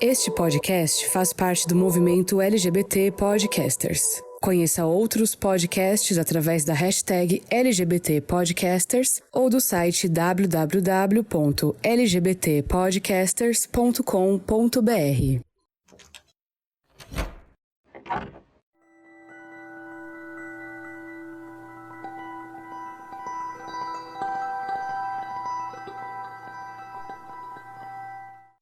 Este podcast faz parte do movimento LGBT Podcasters. Conheça outros podcasts através da hashtag LGBT Podcasters ou do site www.lgbtpodcasters.com.br.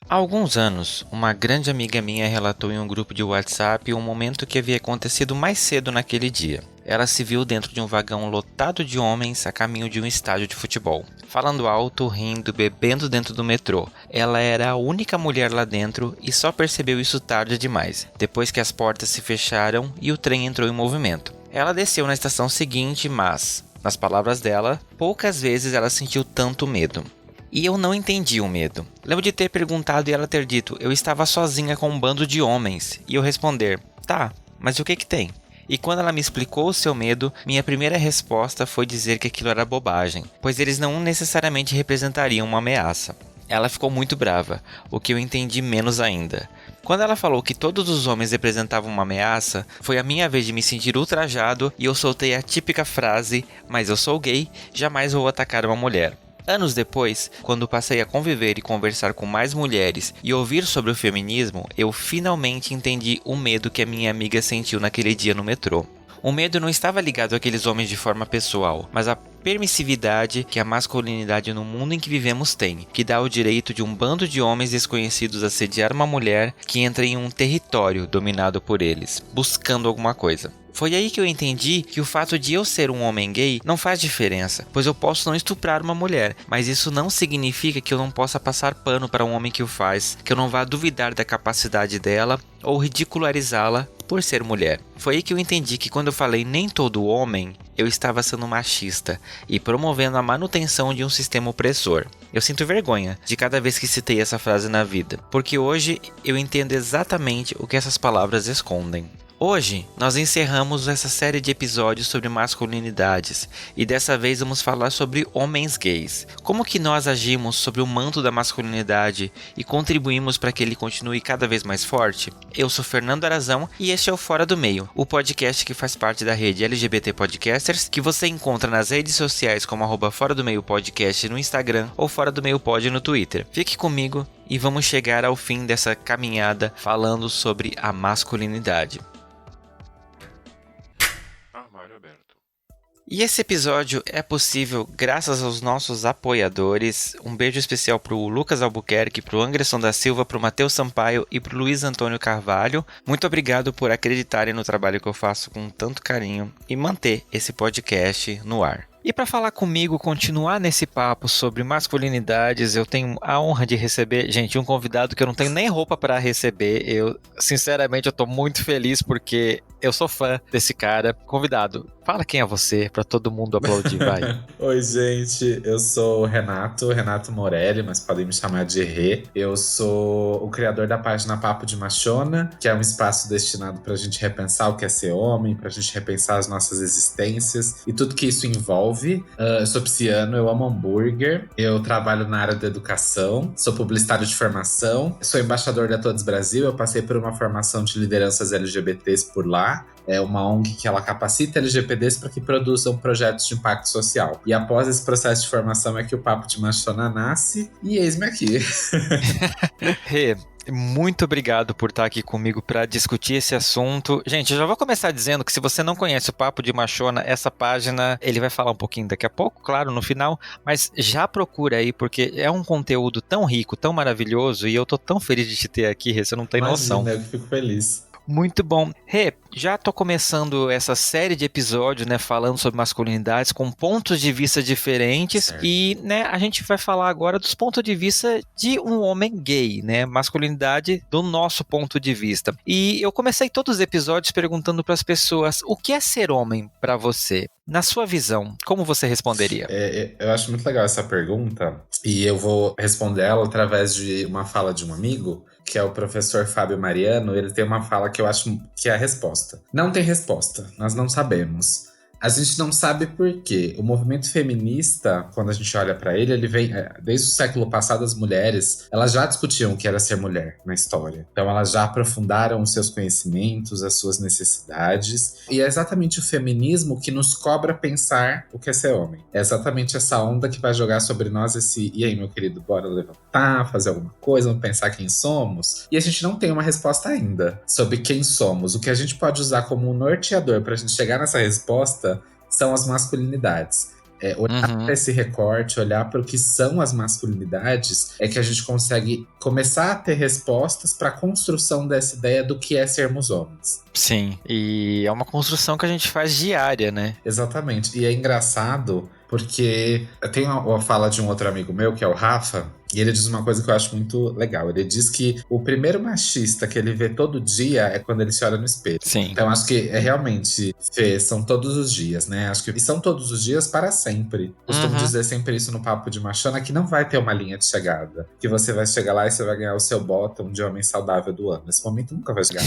Há alguns anos, uma grande amiga minha relatou em um grupo de WhatsApp um momento que havia acontecido mais cedo naquele dia. Ela se viu dentro de um vagão lotado de homens a caminho de um estádio de futebol. Falando alto, rindo, bebendo dentro do metrô. Ela era a única mulher lá dentro e só percebeu isso tarde demais, depois que as portas se fecharam e o trem entrou em movimento. Ela desceu na estação seguinte, mas, nas palavras dela, poucas vezes ela sentiu tanto medo. E eu não entendi o medo. Lembro de ter perguntado e ela ter dito, eu estava sozinha com um bando de homens. E eu responder, tá, mas o que tem? E quando ela me explicou o seu medo, minha primeira resposta foi dizer que aquilo era bobagem, pois eles não necessariamente representariam uma ameaça. Ela ficou muito brava, o que eu entendi menos ainda. Quando ela falou que todos os homens representavam uma ameaça, foi a minha vez de me sentir ultrajado e eu soltei a típica frase, mas eu sou gay, jamais vou atacar uma mulher. Anos depois, quando passei a conviver e conversar com mais mulheres e ouvir sobre o feminismo, eu finalmente entendi o medo que a minha amiga sentiu naquele dia no metrô. O medo não estava ligado àqueles homens de forma pessoal, mas à permissividade que a masculinidade no mundo em que vivemos tem, que dá o direito de um bando de homens desconhecidos assediar uma mulher que entra em um território dominado por eles, buscando alguma coisa. Foi aí que eu entendi que o fato de eu ser um homem gay não faz diferença, pois eu posso não estuprar uma mulher, mas isso não significa que eu não possa passar pano para um homem que o faz, que eu não vá duvidar da capacidade dela ou ridicularizá-la por ser mulher. Foi aí que eu entendi que quando eu falei nem todo homem, eu estava sendo machista e promovendo a manutenção de um sistema opressor. Eu sinto vergonha de cada vez que citei essa frase na vida, porque hoje eu entendo exatamente o que essas palavras escondem. Hoje, nós encerramos essa série de episódios sobre masculinidades e dessa vez vamos falar sobre homens gays. Como que nós agimos sobre o manto da masculinidade e contribuímos para que ele continue cada vez mais forte? Eu sou Fernando Arazão e este é o Fora do Meio, o podcast que faz parte da rede LGBT Podcasters, que você encontra nas redes sociais como @Fora do Meio Podcast no Instagram ou Fora do Meio Pod no Twitter. Fique comigo e vamos chegar ao fim dessa caminhada falando sobre a masculinidade. E esse episódio é possível graças aos nossos apoiadores. Um beijo especial pro Lucas Albuquerque, pro Anderson da Silva, pro Matheus Sampaio e pro Luiz Antônio Carvalho. Muito obrigado por acreditarem no trabalho que eu faço com tanto carinho e manter esse podcast no ar. E para falar comigo, continuar nesse papo sobre masculinidades, eu tenho a honra de receber, gente, um convidado que eu não tenho nem roupa para receber. Sinceramente, eu tô muito feliz porque eu sou fã desse cara. Convidado, fala quem é você, para todo mundo aplaudir, vai. Oi, gente, eu sou o Renato Morelli, mas podem me chamar de Rê. Eu sou o criador da página Papo de Machona, que é um espaço destinado pra gente repensar o que é ser homem, pra gente repensar as nossas existências e tudo que isso envolve. Eu sou pisciano, eu amo hambúrguer, eu trabalho na área da educação, sou publicitário de formação, sou embaixador da Todos Brasil, eu passei por uma formação de lideranças LGBTs por lá. É uma ONG que ela capacita LGBTs para que produzam projetos de impacto social. E após esse processo de formação é que o Papo de Machona nasce e eis-me aqui. Rê, muito obrigado por estar aqui comigo para discutir esse assunto. Gente, eu já vou começar dizendo que se você não conhece o Papo de Machona, essa página, ele vai falar um pouquinho daqui a pouco, claro, no final, mas já procura aí, porque é um conteúdo tão rico, tão maravilhoso, e eu tô tão feliz de te ter aqui, Rê, você não tem noção. Eu fico feliz. Muito bom. Rê, já tô começando essa série de episódios, né, falando sobre masculinidades com pontos de vista diferentes. Certo. E, né, a gente vai falar agora dos pontos de vista de um homem gay, né, masculinidade do nosso ponto de vista. E eu comecei todos os episódios perguntando para as pessoas, o que é ser homem para você? Na sua visão, como você responderia? Eu acho muito legal essa pergunta e eu vou responder ela através de uma fala de um amigo, que é o professor Fábio Mariano. Ele tem uma fala que eu acho que é a resposta. Não tem resposta, nós não sabemos. A gente não sabe por quê. O movimento feminista, quando a gente olha pra ele vem… Desde o século passado, as mulheres, elas já discutiam o que era ser mulher na história. Então elas já aprofundaram os seus conhecimentos, as suas necessidades. E é exatamente o feminismo que nos cobra pensar o que é ser homem. É exatamente essa onda que vai jogar sobre nós esse… E aí, meu querido, bora levantar, fazer alguma coisa, vamos pensar quem somos? E a gente não tem uma resposta ainda sobre quem somos. O que a gente pode usar como um norteador pra gente chegar nessa resposta são as masculinidades. Olhar para esse recorte, olhar para o que são as masculinidades, é que a gente consegue começar a ter respostas para a construção dessa ideia do que é sermos homens. Sim, e é uma construção que a gente faz diária, né? Exatamente. E é engraçado porque eu tenho uma fala de um outro amigo meu, que é o Rafa, e ele diz uma coisa que eu acho muito legal. Ele diz que o primeiro machista que ele vê todo dia é quando ele se olha no espelho. Sim. Então acho que realmente, Fê, são todos os dias, né? Acho que e são todos os dias para sempre. Costumo dizer sempre isso no Papo de Machona, que não vai ter uma linha de chegada. Que você vai chegar lá e você vai ganhar o seu bottom de homem saudável do ano. Esse momento nunca vai chegar.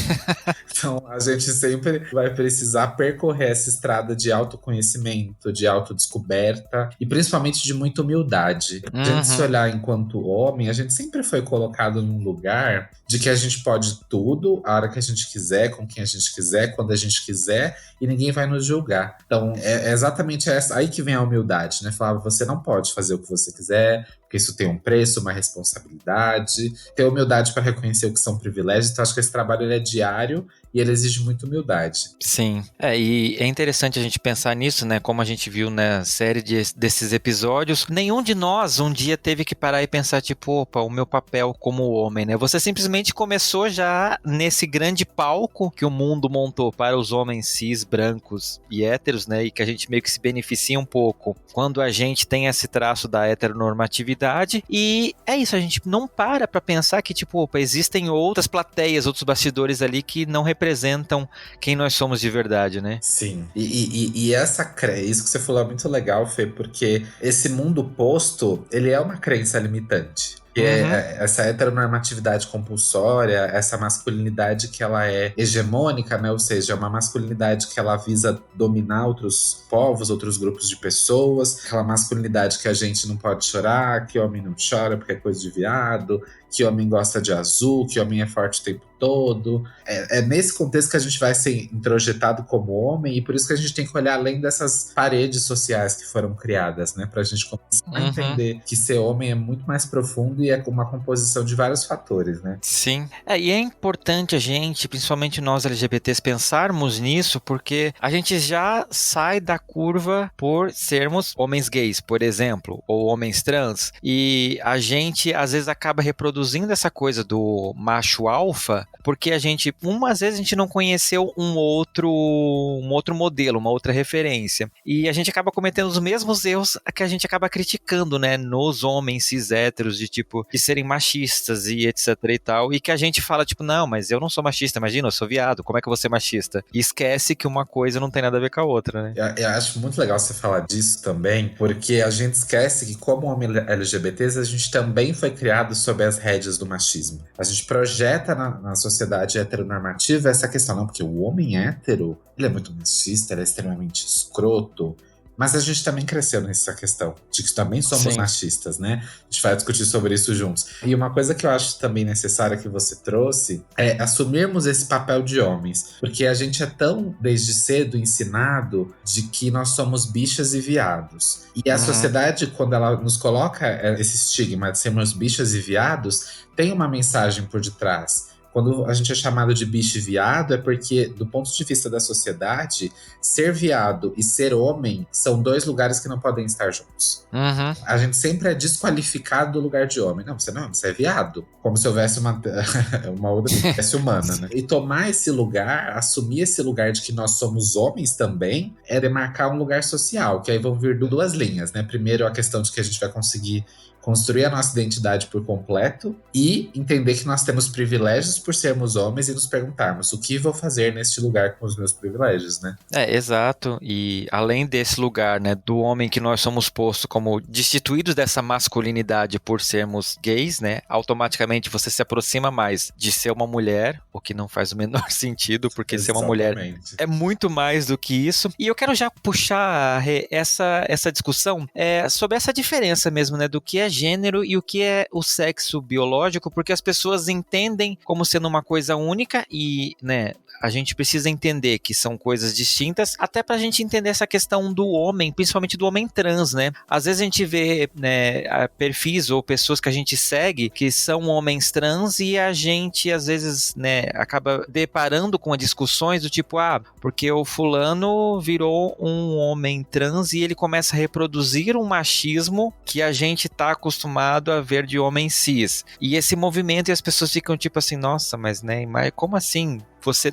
Então a gente sempre vai precisar percorrer essa estrada de autoconhecimento, de autodescoberta e principalmente de muita humildade. A gente se olhar enquanto homem, a gente sempre foi colocado num lugar de que a gente pode tudo, a hora que a gente quiser, com quem a gente quiser, quando a gente quiser, e ninguém vai nos julgar. Então, é exatamente essa, aí que vem a humildade, né? Falar, você não pode fazer o que você quiser, porque isso tem um preço, uma responsabilidade. Ter humildade para reconhecer o que são privilégios. Então, acho que esse trabalho ele é diário e ele exige muita humildade. Sim, e é interessante a gente pensar nisso, né? Como a gente viu na série desses episódios, nenhum de nós um dia teve que parar e pensar, tipo, opa, o meu papel como homem, né? Você simplesmente começou já nesse grande palco que o mundo montou para os homens cis, brancos e héteros, né? E que a gente meio que se beneficia um pouco quando a gente tem esse traço da heteronormatividade. E é isso, a gente não para pensar que, tipo, opa, existem outras plateias, outros bastidores ali que não representam quem nós somos de verdade, né? Sim. E isso que você falou é muito legal, Fê, porque esse mundo posto, ele é uma crença limitante. Que é essa heteronormatividade compulsória, essa masculinidade que ela é hegemônica, né? Ou seja, é uma masculinidade que ela visa dominar outros povos, outros grupos de pessoas. Aquela masculinidade que a gente não pode chorar, que homem não chora porque é coisa de viado, que homem gosta de azul, que homem é forte o tempo todo. É nesse contexto que a gente vai ser introjetado como homem, e por isso que a gente tem que olhar além dessas paredes sociais que foram criadas, né? Pra gente começar a entender que ser homem é muito mais profundo e é uma composição de vários fatores, né? Sim. E é importante a gente, principalmente nós LGBTs, pensarmos nisso, porque a gente já sai da curva por sermos homens gays, por exemplo, ou homens trans, e a gente às vezes acaba reproduzindo essa coisa do macho alfa, porque às vezes a gente não conheceu um outro modelo, uma outra referência, e a gente acaba cometendo os mesmos erros que a gente acaba criticando, né, nos homens cis héteros, de tipo, de serem machistas e etc e tal, e que a gente fala, tipo, não, mas eu não sou machista, imagina, eu sou viado, como é que eu vou ser machista? E esquece que uma coisa não tem nada a ver com a outra, né? Eu acho muito legal você falar disso também, porque a gente esquece que como homem LGBTs, a gente também foi criado sob as rédeas do machismo. A gente projeta na sociedade heteronormativa essa questão, não, porque o homem hétero, ele é muito machista, ele é extremamente escroto. Mas a gente também cresceu nessa questão de que também somos machistas, né? A gente vai discutir sobre isso juntos. E uma coisa que eu acho também necessária que você trouxe é assumirmos esse papel de homens. Porque a gente é tão, desde cedo, ensinado de que nós somos bichas e viados. E a sociedade, quando ela nos coloca esse estigma de sermos bichas e viados, tem uma mensagem por detrás. Quando a gente é chamado de bicho e viado, é porque, do ponto de vista da sociedade, ser viado e ser homem são dois lugares que não podem estar juntos. A gente sempre é desqualificado do lugar de homem. Não, você é viado. Como se houvesse uma outra espécie humana, né? E tomar esse lugar, assumir esse lugar de que nós somos homens também, é demarcar um lugar social, que aí vão vir duas linhas, né? Primeiro, a questão de que a gente vai conseguir construir a nossa identidade por completo e entender que nós temos privilégios por sermos homens e nos perguntarmos o que vou fazer neste lugar com os meus privilégios, né? Exato. E além desse lugar, né, do homem que nós somos postos como destituídos dessa masculinidade por sermos gays, né, automaticamente você se aproxima mais de ser uma mulher, o que não faz o menor sentido, porque ser uma mulher é muito mais do que isso. E eu quero já puxar essa discussão sobre essa diferença mesmo, né, do que é gênero e o que é o sexo biológico, porque as pessoas entendem como sendo uma coisa única e, né, a gente precisa entender que são coisas distintas, até pra gente entender essa questão do homem, principalmente do homem trans, né? Às vezes a gente vê, né, perfis ou pessoas que a gente segue que são homens trans e a gente, às vezes, né, acaba deparando com discussões do tipo, porque o fulano virou um homem trans e ele começa a reproduzir um machismo que a gente tá acostumado a ver de homem cis. E esse movimento, e as pessoas ficam tipo assim, nossa, mas como assim?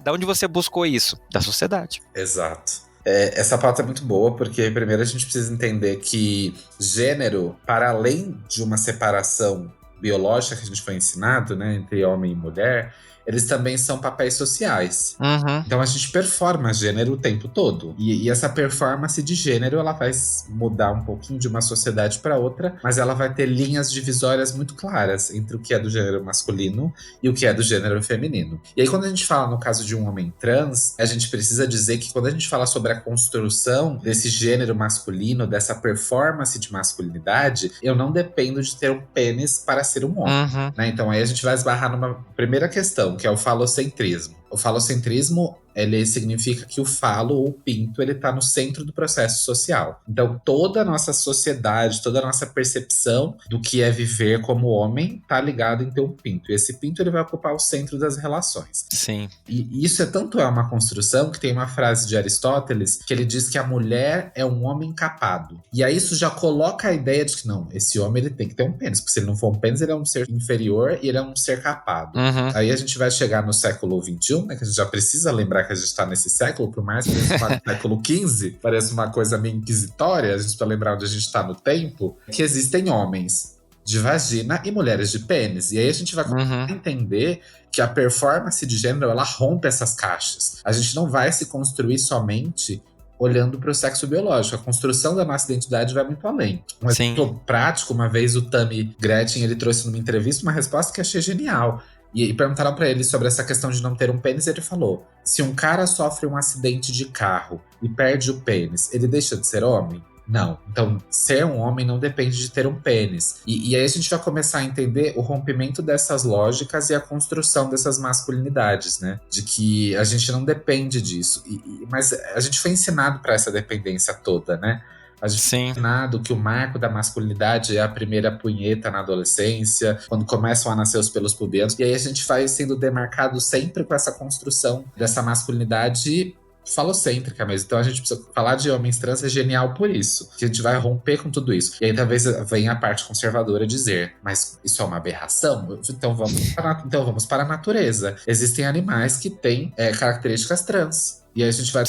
Da onde você buscou isso? Da sociedade. Exato. Essa pauta é muito boa, porque primeiro a gente precisa entender que gênero, para além de uma separação biológica que a gente foi ensinado, né, entre homem e mulher, eles também são papéis sociais. Uhum. Então a gente performa gênero o tempo todo. E essa performance de gênero, ela vai mudar um pouquinho de uma sociedade para outra, mas ela vai ter linhas divisórias muito claras entre o que é do gênero masculino e o que é do gênero feminino. E aí quando a gente fala no caso de um homem trans, a gente precisa dizer que quando a gente fala sobre a construção desse gênero masculino, dessa performance de masculinidade, eu não dependo de ter um pênis para ser um homem. Uhum. Né? Então aí a gente vai esbarrar numa primeira questão, que é o falocentrismo. O falocentrismo, ele significa que o falo ou o pinto, ele tá no centro do processo social. Então, toda a nossa sociedade, toda a nossa percepção do que é viver como homem tá ligado em ter um pinto. E esse pinto, ele vai ocupar o centro das relações. Sim. E isso tanto uma construção que tem uma frase de Aristóteles que ele diz que a mulher é um homem capado. E aí isso já coloca a ideia de que não, esse homem ele tem que ter um pênis, porque se ele não for um pênis, ele é um ser inferior e ele é um ser capado. Uhum. Aí a gente vai chegar no século XXI, né, que a gente já precisa lembrar que a gente está nesse século, por mais que pareça século XV, parece uma coisa meio inquisitória, a gente precisa lembrar onde a gente está no tempo, que existem homens de vagina e mulheres de pênis. E aí a gente vai começar a entender que a performance de gênero, ela rompe essas caixas. A gente não vai se construir somente olhando para o sexo biológico. A construção da nossa identidade vai muito além. Um exemplo prático, uma vez o Tammy Gretchen, ele trouxe numa entrevista uma resposta que eu achei genial. E perguntaram pra ele sobre essa questão de não ter um pênis, e ele falou: se um cara sofre um acidente de carro e perde o pênis, ele deixa de ser homem? Não. Então, ser um homem não depende de ter um pênis. E aí a gente vai começar a entender o rompimento dessas lógicas e a construção dessas masculinidades, né? De que a gente não depende disso. Mas a gente foi ensinado para essa dependência toda, né? A gente foi ensinado que o marco da masculinidade é a primeira punheta na adolescência, quando começam a nascer os pelos pubianos. E aí a gente vai sendo demarcado sempre com essa construção dessa masculinidade falocêntrica mesmo. Então a gente precisa falar de homens trans, é genial por isso. Que a gente vai romper com tudo isso. E aí talvez venha a parte conservadora dizer: mas isso é uma aberração? Então vamos para a natureza. Existem animais que têm características trans. E aí a gente vai...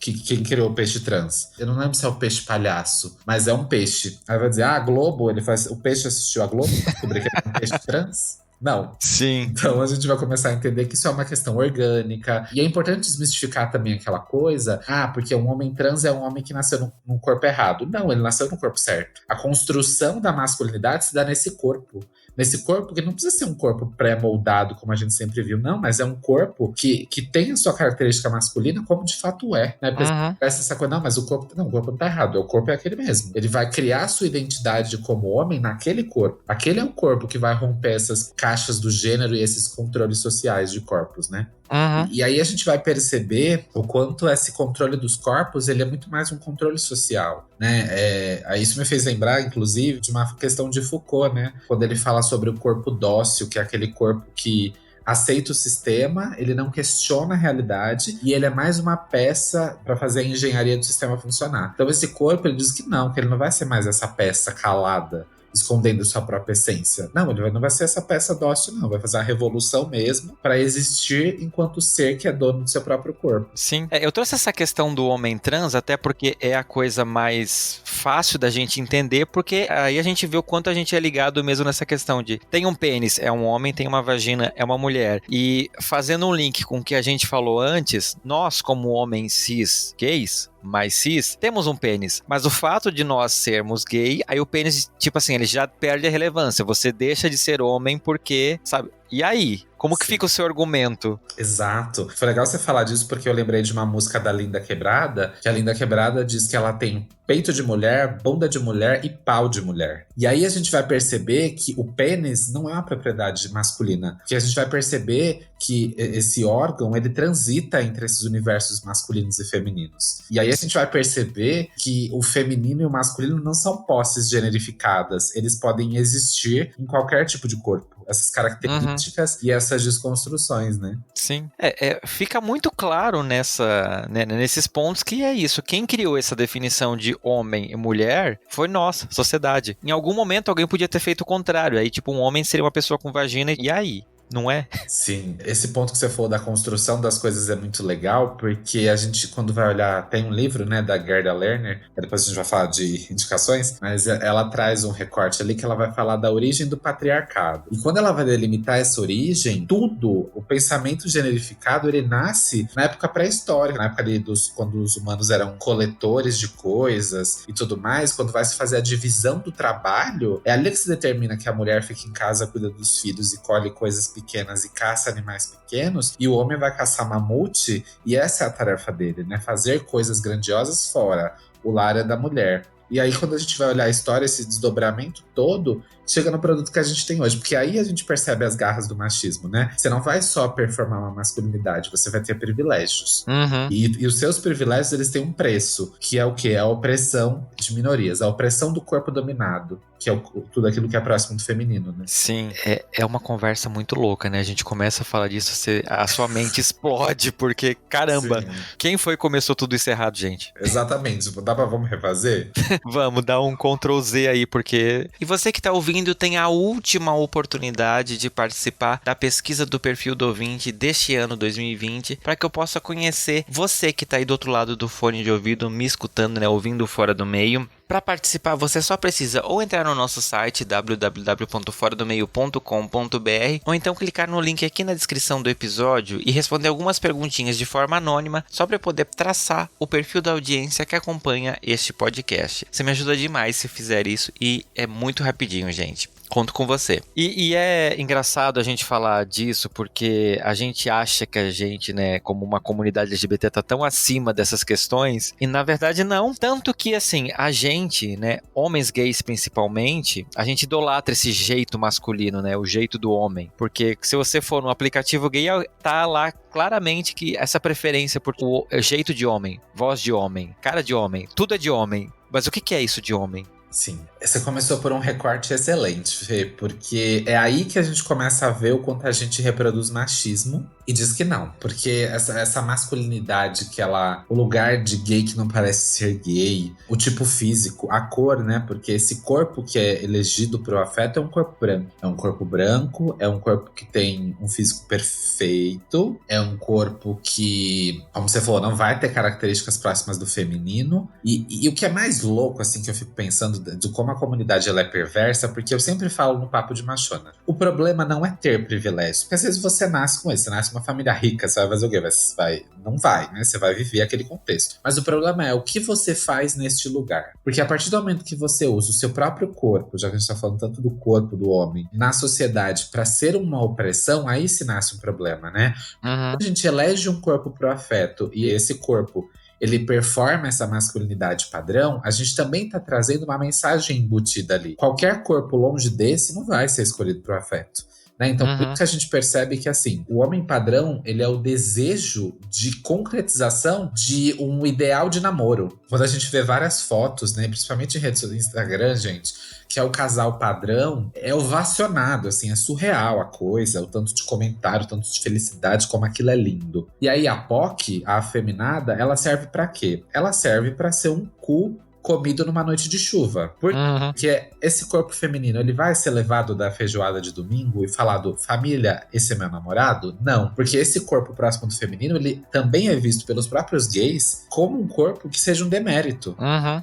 Quem criou o peixe trans? Eu não lembro se é o peixe palhaço, mas é um peixe. Aí vai dizer, a Globo, o peixe assistiu a Globo, descobriu que é um peixe trans? Não. Sim. Então a gente vai começar a entender que isso é uma questão orgânica. E é importante desmistificar também aquela coisa, porque um homem trans é um homem que nasceu num corpo errado. Não, ele nasceu no corpo certo. A construção da masculinidade se dá nesse corpo. Nesse corpo que não precisa ser um corpo pré-moldado, como a gente sempre viu, não, mas é um corpo que tem a sua característica masculina como de fato é, né? Essa coisa, não, mas o corpo não tá errado, o corpo é aquele mesmo. Ele vai criar a sua identidade como homem naquele corpo. Aquele é o corpo que vai romper essas caixas do gênero e esses controles sociais de corpos, né? E aí a gente vai perceber o quanto esse controle dos corpos, ele é muito mais um controle social, né? Isso me fez lembrar, inclusive, de uma questão de Foucault, né? Quando ele fala sobre o corpo dócil, que é aquele corpo que aceita o sistema, ele não questiona a realidade e ele é mais uma peça para fazer a engenharia do sistema funcionar. Então esse corpo, ele diz que ele não vai ser mais essa peça calada. escondendo sua própria essência. Não, não vai ser essa peça dócil, não. Vai fazer a revolução mesmo para existir enquanto ser que é dono do seu próprio corpo. Sim. Eu trouxe essa questão do homem trans até porque é a coisa mais fácil da gente entender, porque aí a gente vê o quanto a gente é ligado mesmo nessa questão de tem um pênis, é um homem, tem uma vagina, é uma mulher. E fazendo um link com o que a gente falou antes, nós como homens cis gays, mais cis, temos um pênis. Mas o fato de nós sermos gay, aí o pênis, tipo assim, ele já perde a relevância. Você deixa de ser homem porque, sabe? E aí? Como que fica o seu argumento? Exato. Foi legal você falar disso porque eu lembrei de uma música da Linda Quebrada, que a Linda Quebrada diz que ela tem peito de mulher, bunda de mulher e pau de mulher. E aí a gente vai perceber que o pênis não é uma propriedade masculina. Porque a gente vai perceber que esse órgão, ele transita entre esses universos masculinos e femininos. E aí a gente vai perceber que o feminino e o masculino não são posses generificadas. Eles podem existir em qualquer tipo de corpo. Essas características e essas desconstruções, né? Sim. Fica muito claro nesses pontos que é isso. Quem criou essa definição de homem e mulher foi nós, sociedade. Em algum momento alguém podia ter feito o contrário. Aí, tipo, um homem seria uma pessoa com vagina. E aí? Não é? Sim, esse ponto que você falou da construção das coisas é muito legal, porque a gente, quando vai olhar, tem um livro, né, da Gerda Lerner, depois a gente vai falar de indicações, mas ela traz um recorte ali que ela vai falar da origem do patriarcado. E quando ela vai delimitar essa origem, o pensamento generificado, ele nasce na época pré-histórica, na época ali quando os humanos eram coletores de coisas e tudo mais, quando vai se fazer a divisão do trabalho, é ali que se determina que a mulher fica em casa, cuida dos filhos e colhe coisas pequenas e caça animais pequenos, e o homem vai caçar mamute, e essa é a tarefa dele, né? Fazer coisas grandiosas fora. O lar é da mulher. E aí, quando a gente vai olhar a história, esse desdobramento todo, chega no produto que a gente tem hoje. Porque aí a gente percebe as garras do machismo, né? Você não vai só performar uma masculinidade, você vai ter privilégios. Uhum. E os seus privilégios, eles têm um preço, que é o quê? É a opressão de minorias, a opressão do corpo dominado, que é tudo aquilo que é próximo do feminino, né? Sim, é uma conversa muito louca, né? A gente começa a falar disso, a sua mente explode, porque, caramba, Sim. Quem foi que começou tudo isso errado, gente? Exatamente. Vamos refazer? Vamos dar um Ctrl Z aí, porque... E você que tá ouvindo tem a última oportunidade de participar da pesquisa do perfil do ouvinte deste ano 2020, para que eu possa conhecer você que tá aí do outro lado do fone de ouvido, me escutando, né? Ouvindo Fora do Meio. Para participar, você só precisa ou entrar no nosso site www.foradomeio.com.br ou então clicar no link aqui na descrição do episódio e responder algumas perguntinhas de forma anônima, só para poder traçar o perfil da audiência que acompanha este podcast. Você me ajuda demais se fizer isso e é muito rapidinho, gente. Conto com você. E é engraçado a gente falar disso porque a gente acha que a gente, né, como uma comunidade LGBT tá tão acima dessas questões e na verdade não. Tanto que, assim, a gente, né, homens gays principalmente, a gente idolatra esse jeito masculino, né, o jeito do homem. Porque se você for no aplicativo gay, tá lá claramente que essa preferência por o jeito de homem, voz de homem, cara de homem, tudo é de homem. Mas o que é isso de homem? Sim. Você começou por um recorte excelente, Fê, porque é aí que a gente começa a ver o quanto a gente reproduz machismo e diz que não. Porque essa masculinidade que o lugar de gay que não parece ser gay, o tipo físico, a cor, né? Porque esse corpo que é elegido pro afeto é um corpo branco. É um corpo branco, é um corpo que tem um físico perfeito, é um corpo que, como você falou, não vai ter características próximas do feminino. E o que é mais louco, assim, que eu fico pensando de como a comunidade ela é perversa, porque eu sempre falo no Papo de Machona. O problema não é ter privilégio, porque às vezes você nasce com isso, você nasce numa família rica, você vai fazer o quê? Não vai, né? Você vai viver aquele contexto. Mas o problema é o que você faz neste lugar. Porque a partir do momento que você usa o seu próprio corpo, já que a gente tá falando tanto do corpo do homem, na sociedade para ser uma opressão, aí se nasce um problema, né? Uhum. A gente elege um corpo pro afeto e esse corpo ele performa essa masculinidade padrão, a gente também está trazendo uma mensagem embutida ali. Qualquer corpo longe desse não vai ser escolhido para o afeto. Né? Então, por isso que a gente percebe que, assim, o homem padrão, ele é o desejo de concretização de um ideal de namoro. Quando a gente vê várias fotos, né, principalmente em redes do Instagram, gente, que é o casal padrão, é ovacionado, assim, é surreal a coisa, o tanto de comentário, o tanto de felicidade, como aquilo é lindo. E aí a POC, a afeminada, ela serve pra quê? Ela serve pra ser um cu comido numa noite de chuva. Porque esse corpo feminino, ele vai ser levado da feijoada de domingo e falado, família, esse é meu namorado? Não, porque esse corpo próximo do feminino, ele também é visto pelos próprios gays como um corpo que seja um demérito.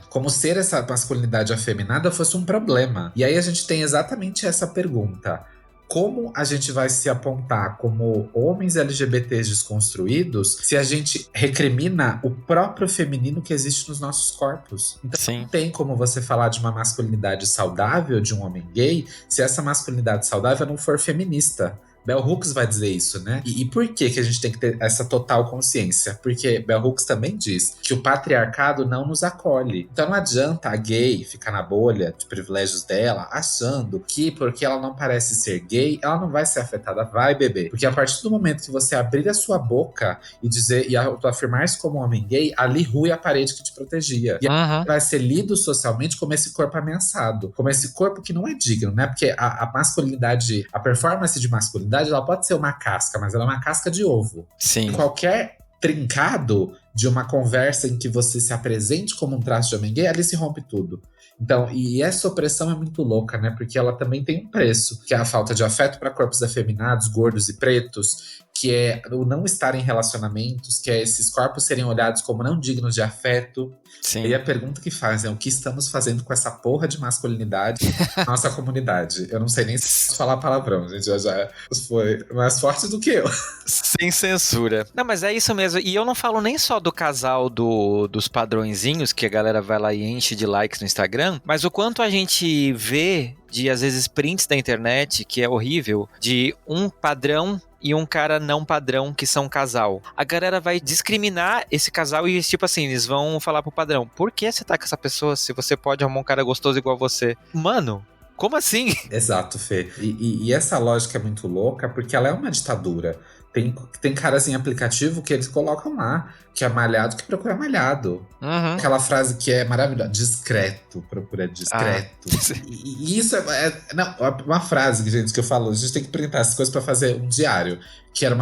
Como ser essa masculinidade afeminada fosse um problema. E aí a gente tem exatamente essa pergunta. Como a gente vai se apontar como homens LGBTs desconstruídos se a gente recrimina o próprio feminino que existe nos nossos corpos? Então não tem como você falar de uma masculinidade saudável de um homem gay se essa masculinidade saudável não for feminista. Bell Hooks vai dizer isso, né? E por que a gente tem que ter essa total consciência? Porque Bell Hooks também diz que o patriarcado não nos acolhe. Então não adianta a gay ficar na bolha de privilégios dela, achando que porque ela não parece ser gay, ela não vai ser afetada. Vai, bebê. Porque a partir do momento que você abrir a sua boca e dizer e afirmar-se como um homem gay, ali rui a parede que te protegia. E vai ser lido socialmente como esse corpo ameaçado. Como esse corpo que não é digno, né? Porque a masculinidade, a performance de masculinidade, ela pode ser uma casca, mas ela é uma casca de ovo. Sim. E qualquer trincado de uma conversa em que você se apresente como um traço de homem gay, ali se rompe tudo. Então, e essa opressão é muito louca, né? Porque ela também tem um preço, que é a falta de afeto para corpos afeminados, gordos e pretos, que é o não estar em relacionamentos, que é esses corpos serem olhados como não dignos de afeto. Sim. E a pergunta que fazem é o que estamos fazendo com essa porra de masculinidade na nossa comunidade. Eu não sei nem se falar palavrão, gente. Já foi mais forte do que eu. Sem censura. Não, mas é isso mesmo. E eu não falo nem só do casal dos padrõezinhos, que a galera vai lá e enche de likes no Instagram, mas o quanto a gente vê de, às vezes, prints da internet, que é horrível, de um padrão e um cara não padrão que são um casal. A galera vai discriminar esse casal e, tipo assim, eles vão falar pro padrão, por que você tá com essa pessoa se você pode arrumar um cara gostoso igual você? Mano, como assim? Exato, Fê. E essa lógica é muito louca porque ela é uma ditadura. Tem caras em aplicativo que eles colocam lá, que é malhado que procura malhado. Aquela frase que é maravilhosa, discreto, procura discreto. E isso não, uma frase, gente, que eu falo, a gente tem que printar essas coisas pra fazer um diário. Que era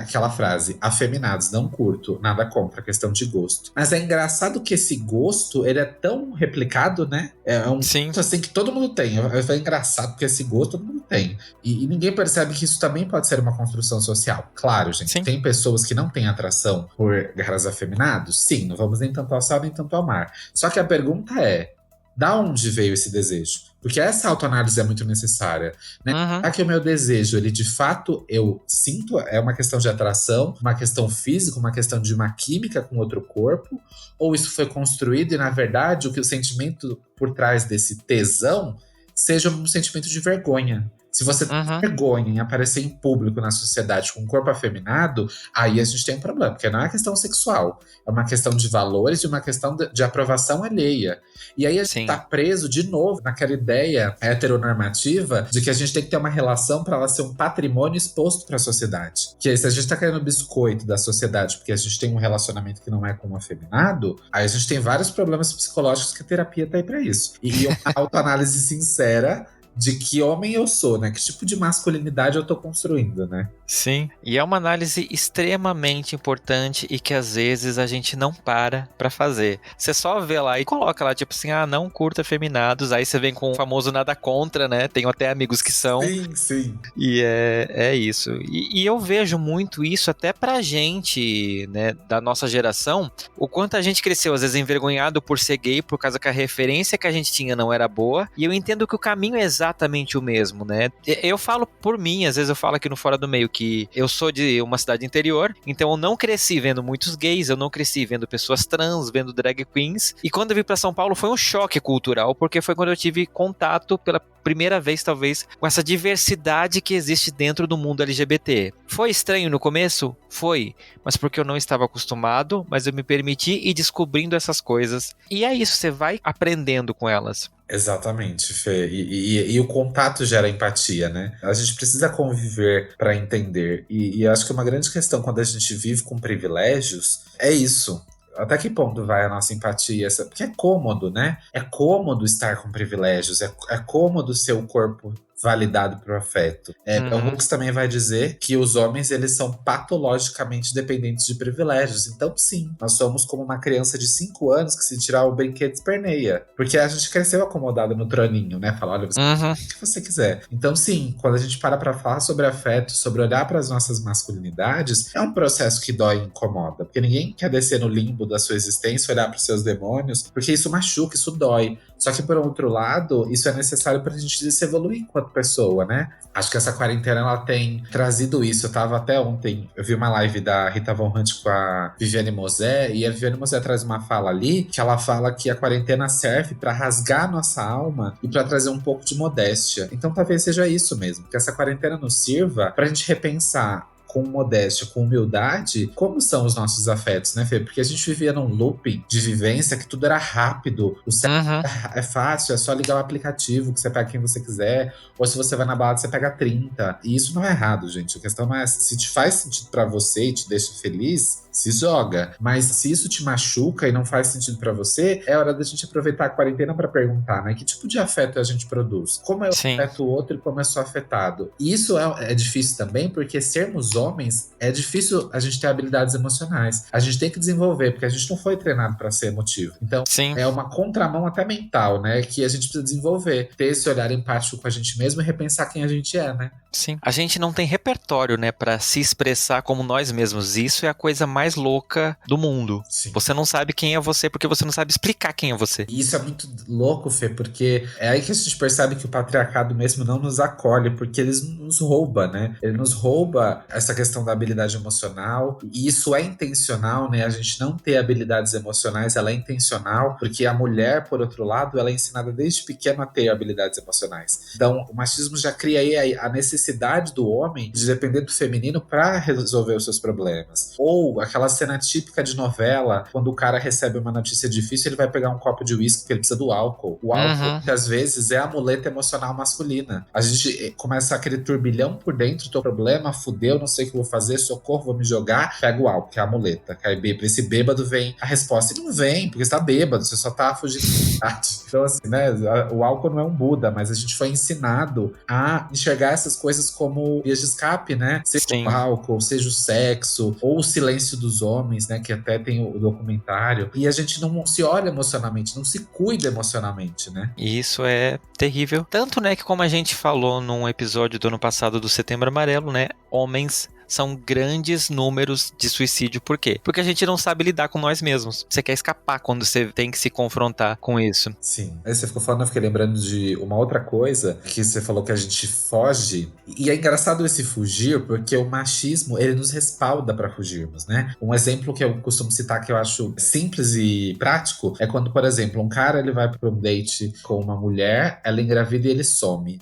aquela frase, afeminados, não curto, nada contra, questão de gosto. Mas é engraçado que esse gosto, ele é tão replicado, né? É um gosto assim que todo mundo tem. É engraçado porque esse gosto todo mundo tem. E ninguém percebe que isso também pode ser uma construção social. Claro, gente, tem pessoas que não têm atração por caras afeminados? Sim, não vamos nem tanto ao céu, nem tanto ao mar. Só que a pergunta é, da onde veio esse desejo? Porque essa autoanálise é muito necessária, né? Será que o meu desejo, ele de fato, eu sinto, é uma questão de atração, uma questão física, uma questão de uma química com outro corpo? Ou isso foi construído e, na verdade, o sentimento por trás desse tesão seja um sentimento de vergonha? Se você tem vergonha em aparecer em público na sociedade com um corpo afeminado, aí a gente tem um problema, porque não é uma questão sexual, é uma questão de valores e uma questão de aprovação alheia. E aí a gente tá preso de novo naquela ideia heteronormativa de que a gente tem que ter uma relação para ela ser um patrimônio exposto para a sociedade. Que aí, se a gente tá querendo o biscoito da sociedade porque a gente tem um relacionamento que não é com um afeminado, aí a gente tem vários problemas psicológicos que a terapia tá aí pra isso. E uma autoanálise sincera de que homem eu sou, né? Que tipo de masculinidade eu tô construindo, né? Sim, e é uma análise extremamente importante e que às vezes a gente não para pra fazer. Você só vê lá e coloca lá, tipo assim, não curta afeminados, aí você vem com o famoso nada contra, né? Tenho até amigos que são. Sim. E é isso. E eu vejo muito isso até pra gente, né, da nossa geração, o quanto a gente cresceu, às vezes, envergonhado por ser gay, por causa que a referência que a gente tinha não era boa, e eu entendo que o caminho é exatamente o mesmo, né? Eu falo por mim, às vezes eu falo aqui no Fora do Meio que eu sou de uma cidade interior, então eu não cresci vendo muitos gays, eu não cresci vendo pessoas trans, vendo drag queens, e quando eu vim pra São Paulo foi um choque cultural, porque foi quando eu tive contato pela primeira vez, talvez, com essa diversidade que existe dentro do mundo LGBT. Foi estranho no começo? Foi, mas porque eu não estava acostumado, mas eu me permiti ir descobrindo essas coisas, e é isso, você vai aprendendo com elas. Exatamente, Fê. E o contato gera empatia, né? A gente precisa conviver para entender. E acho que uma grande questão quando a gente vive com privilégios é isso. Até que ponto vai a nossa empatia? Porque é cômodo, né? É cômodo estar com privilégios. É cômodo ser o corpo validado pro afeto. Bell Hooks também vai dizer que os homens, eles são patologicamente dependentes de privilégios. Então, sim, nós somos como uma criança de 5 anos que se tirar o brinquedo esperneia. Porque a gente cresceu acomodado no troninho, né? Fala, olha, você faz o que você quiser. Então, sim, quando a gente para falar sobre afeto, sobre olhar para as nossas masculinidades, é um processo que dói e incomoda. Porque ninguém quer descer no limbo da sua existência, olhar para os seus demônios, porque isso machuca, isso dói. Só que, por outro lado, isso é necessário pra gente se evoluir enquanto pessoa, né? Acho que essa quarentena, ela tem trazido isso. Eu tava até ontem, eu vi uma live da Rita Von Hunt com a Viviane Mosé, e a Viviane Mosé traz uma fala ali, que ela fala que a quarentena serve pra rasgar a nossa alma e pra trazer um pouco de modéstia. Então talvez seja isso mesmo, que essa quarentena nos sirva pra gente repensar com modéstia, com humildade, como são os nossos afetos, né, Fê? Porque a gente vivia num looping de vivência que tudo era rápido, o sexo é fácil, é só ligar o aplicativo que você pega quem você quiser, ou se você vai na balada, você pega 30. E isso não é errado, gente. A questão não é se te faz sentido pra você e te deixa feliz, se joga. Mas se isso te machuca e não faz sentido pra você, é hora da gente aproveitar a quarentena pra perguntar, né? Que tipo de afeto a gente produz? Como eu afeto o outro e como eu sou afetado? E isso é difícil também, porque sermos homens, é difícil a gente ter habilidades emocionais. A gente tem que desenvolver, porque a gente não foi treinado pra ser emotivo. Então, é uma contramão até mental, né? Que a gente precisa desenvolver. Ter esse olhar empático com a gente mesmo e repensar quem a gente é, né? Sim. A gente não tem repertório, né, pra se expressar como nós mesmos. Isso é a coisa mais louca do mundo. Sim. Você não sabe quem é você porque você não sabe explicar quem é você. E isso é muito louco, Fê, porque é aí que a gente percebe que o patriarcado mesmo não nos acolhe, porque ele nos rouba, né? Ele nos rouba essa questão da habilidade emocional, e isso é intencional, né? A gente não ter habilidades emocionais, ela é intencional, porque a mulher, por outro lado, ela é ensinada desde pequena a ter habilidades emocionais. Então, o machismo já cria aí a necessidade do homem de depender do feminino para resolver os seus problemas. Ou aquela cena típica de novela, quando o cara recebe uma notícia difícil, ele vai pegar um copo de uísque porque ele precisa do álcool. O álcool, que às vezes é a muleta emocional masculina. A gente começa aquele turbilhão por dentro, tô problema, fudeu, não sei o que vou fazer, socorro, vou me jogar, pega o álcool, que é a muleta. Que aí esse bêbado vem a resposta. E não vem, porque você tá bêbado, você só tá fugindo da verdade. Então assim, né, o álcool não é um Buda, mas a gente foi ensinado a enxergar essas coisas como vias de escape, né? Seja o álcool, seja o sexo, ou o silêncio dos homens, né? Que até tem o documentário. E a gente não se olha emocionalmente, não se cuida emocionalmente, né? E isso é terrível. Tanto, né, que como a gente falou num episódio do ano passado do Setembro Amarelo, né? Homens são grandes números de suicídio. Por quê? Porque a gente não sabe lidar com nós mesmos. Você quer escapar quando você tem que se confrontar com isso. Sim. Aí você ficou falando, eu fiquei lembrando de uma outra coisa, que você falou que a gente foge. E é engraçado esse fugir, porque o machismo, ele nos respalda pra fugirmos, né? Um exemplo que eu costumo citar, que eu acho simples e prático, é quando, por exemplo, um cara, ele vai pra um date com uma mulher, ela engravida e ele some.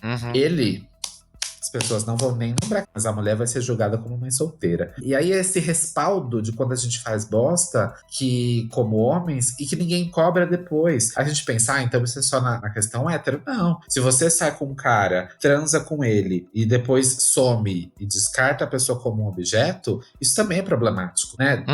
As pessoas não vão nem lembrar, mas a mulher vai ser julgada como mãe solteira. E aí esse respaldo de quando a gente faz bosta, que como homens, e que ninguém cobra depois. A gente pensa, então isso é só na questão hétero? Não. Se você sai com um cara, transa com ele, e depois some e descarta a pessoa como um objeto, isso também é problemático, né?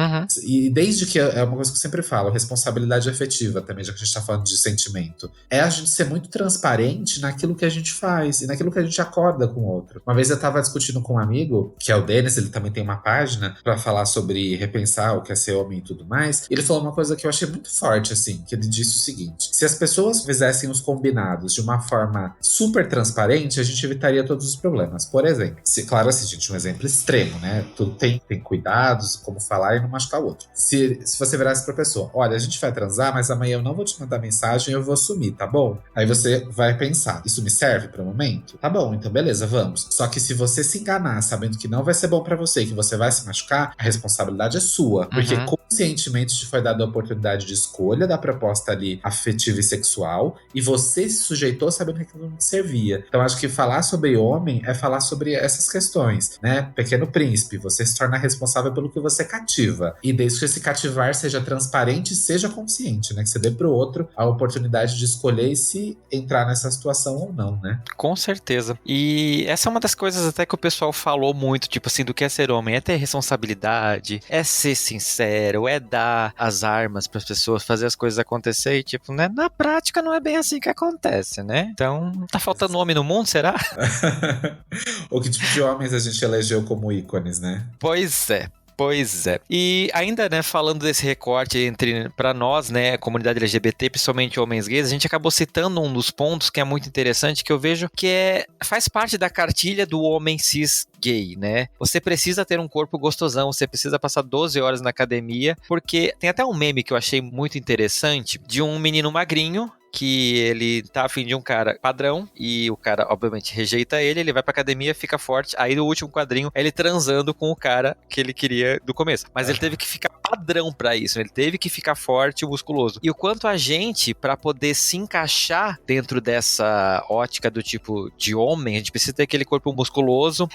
E desde que, é uma coisa que eu sempre falo, responsabilidade afetiva também, já que a gente tá falando de sentimento, é a gente ser muito transparente naquilo que a gente faz, e naquilo que a gente acorda com o outro. Uma vez eu tava discutindo com um amigo, que é o Denis, ele também tem uma página pra falar sobre repensar o que é ser homem e tudo mais. E ele falou uma coisa que eu achei muito forte, assim, que ele disse o seguinte: se as pessoas fizessem os combinados de uma forma super transparente, a gente evitaria todos os problemas. Por exemplo, claro assim, gente, um exemplo extremo, né? Tudo tem cuidados, como falar e não machucar o outro. Se você virasse pra pessoa, olha, a gente vai transar, mas amanhã eu não vou te mandar mensagem, eu vou sumir, tá bom? Aí você vai pensar, isso me serve pro momento? Tá bom, então beleza, vamos. Só que se você se enganar sabendo que não vai ser bom pra você e que você vai se machucar, a responsabilidade é sua. Porque conscientemente te foi dada a oportunidade de escolha da proposta ali afetiva e sexual, e você se sujeitou sabendo que aquilo não te servia. Então acho que falar sobre homem é falar sobre essas questões, né? Pequeno Príncipe, você se torna responsável pelo que você cativa. E desde que esse cativar seja transparente e seja consciente, né? Que você dê pro outro a oportunidade de escolher se entrar nessa situação ou não, né? Com certeza. E essa é uma das coisas até que o pessoal falou muito, tipo assim, do que é ser homem. É ter responsabilidade, é ser sincero, dinheiro, é dar as armas para as pessoas, fazer as coisas acontecer e tipo, né? Na prática não é bem assim que acontece, né? Então, tá faltando homem no mundo, será? Ou que tipo de homens a gente elegeu como ícones, né? Pois é. Pois é. E ainda, né, falando desse recorte pra nós, né, comunidade LGBT, principalmente homens gays, a gente acabou citando um dos pontos que é muito interessante, que eu vejo que faz parte da cartilha do homem cis gay, né? Você precisa ter um corpo gostosão, você precisa passar 12 horas na academia, porque tem até um meme que eu achei muito interessante, de um menino magrinho, que ele tá afim de um cara padrão, e o cara, obviamente, rejeita ele vai pra academia, fica forte, aí no último quadrinho, ele transando com o cara que ele queria do começo. Mas ele teve que ficar padrão pra isso, ele teve que ficar forte e musculoso. E o quanto a gente, pra poder se encaixar dentro dessa ótica do tipo de homem, a gente precisa ter aquele corpo musculoso,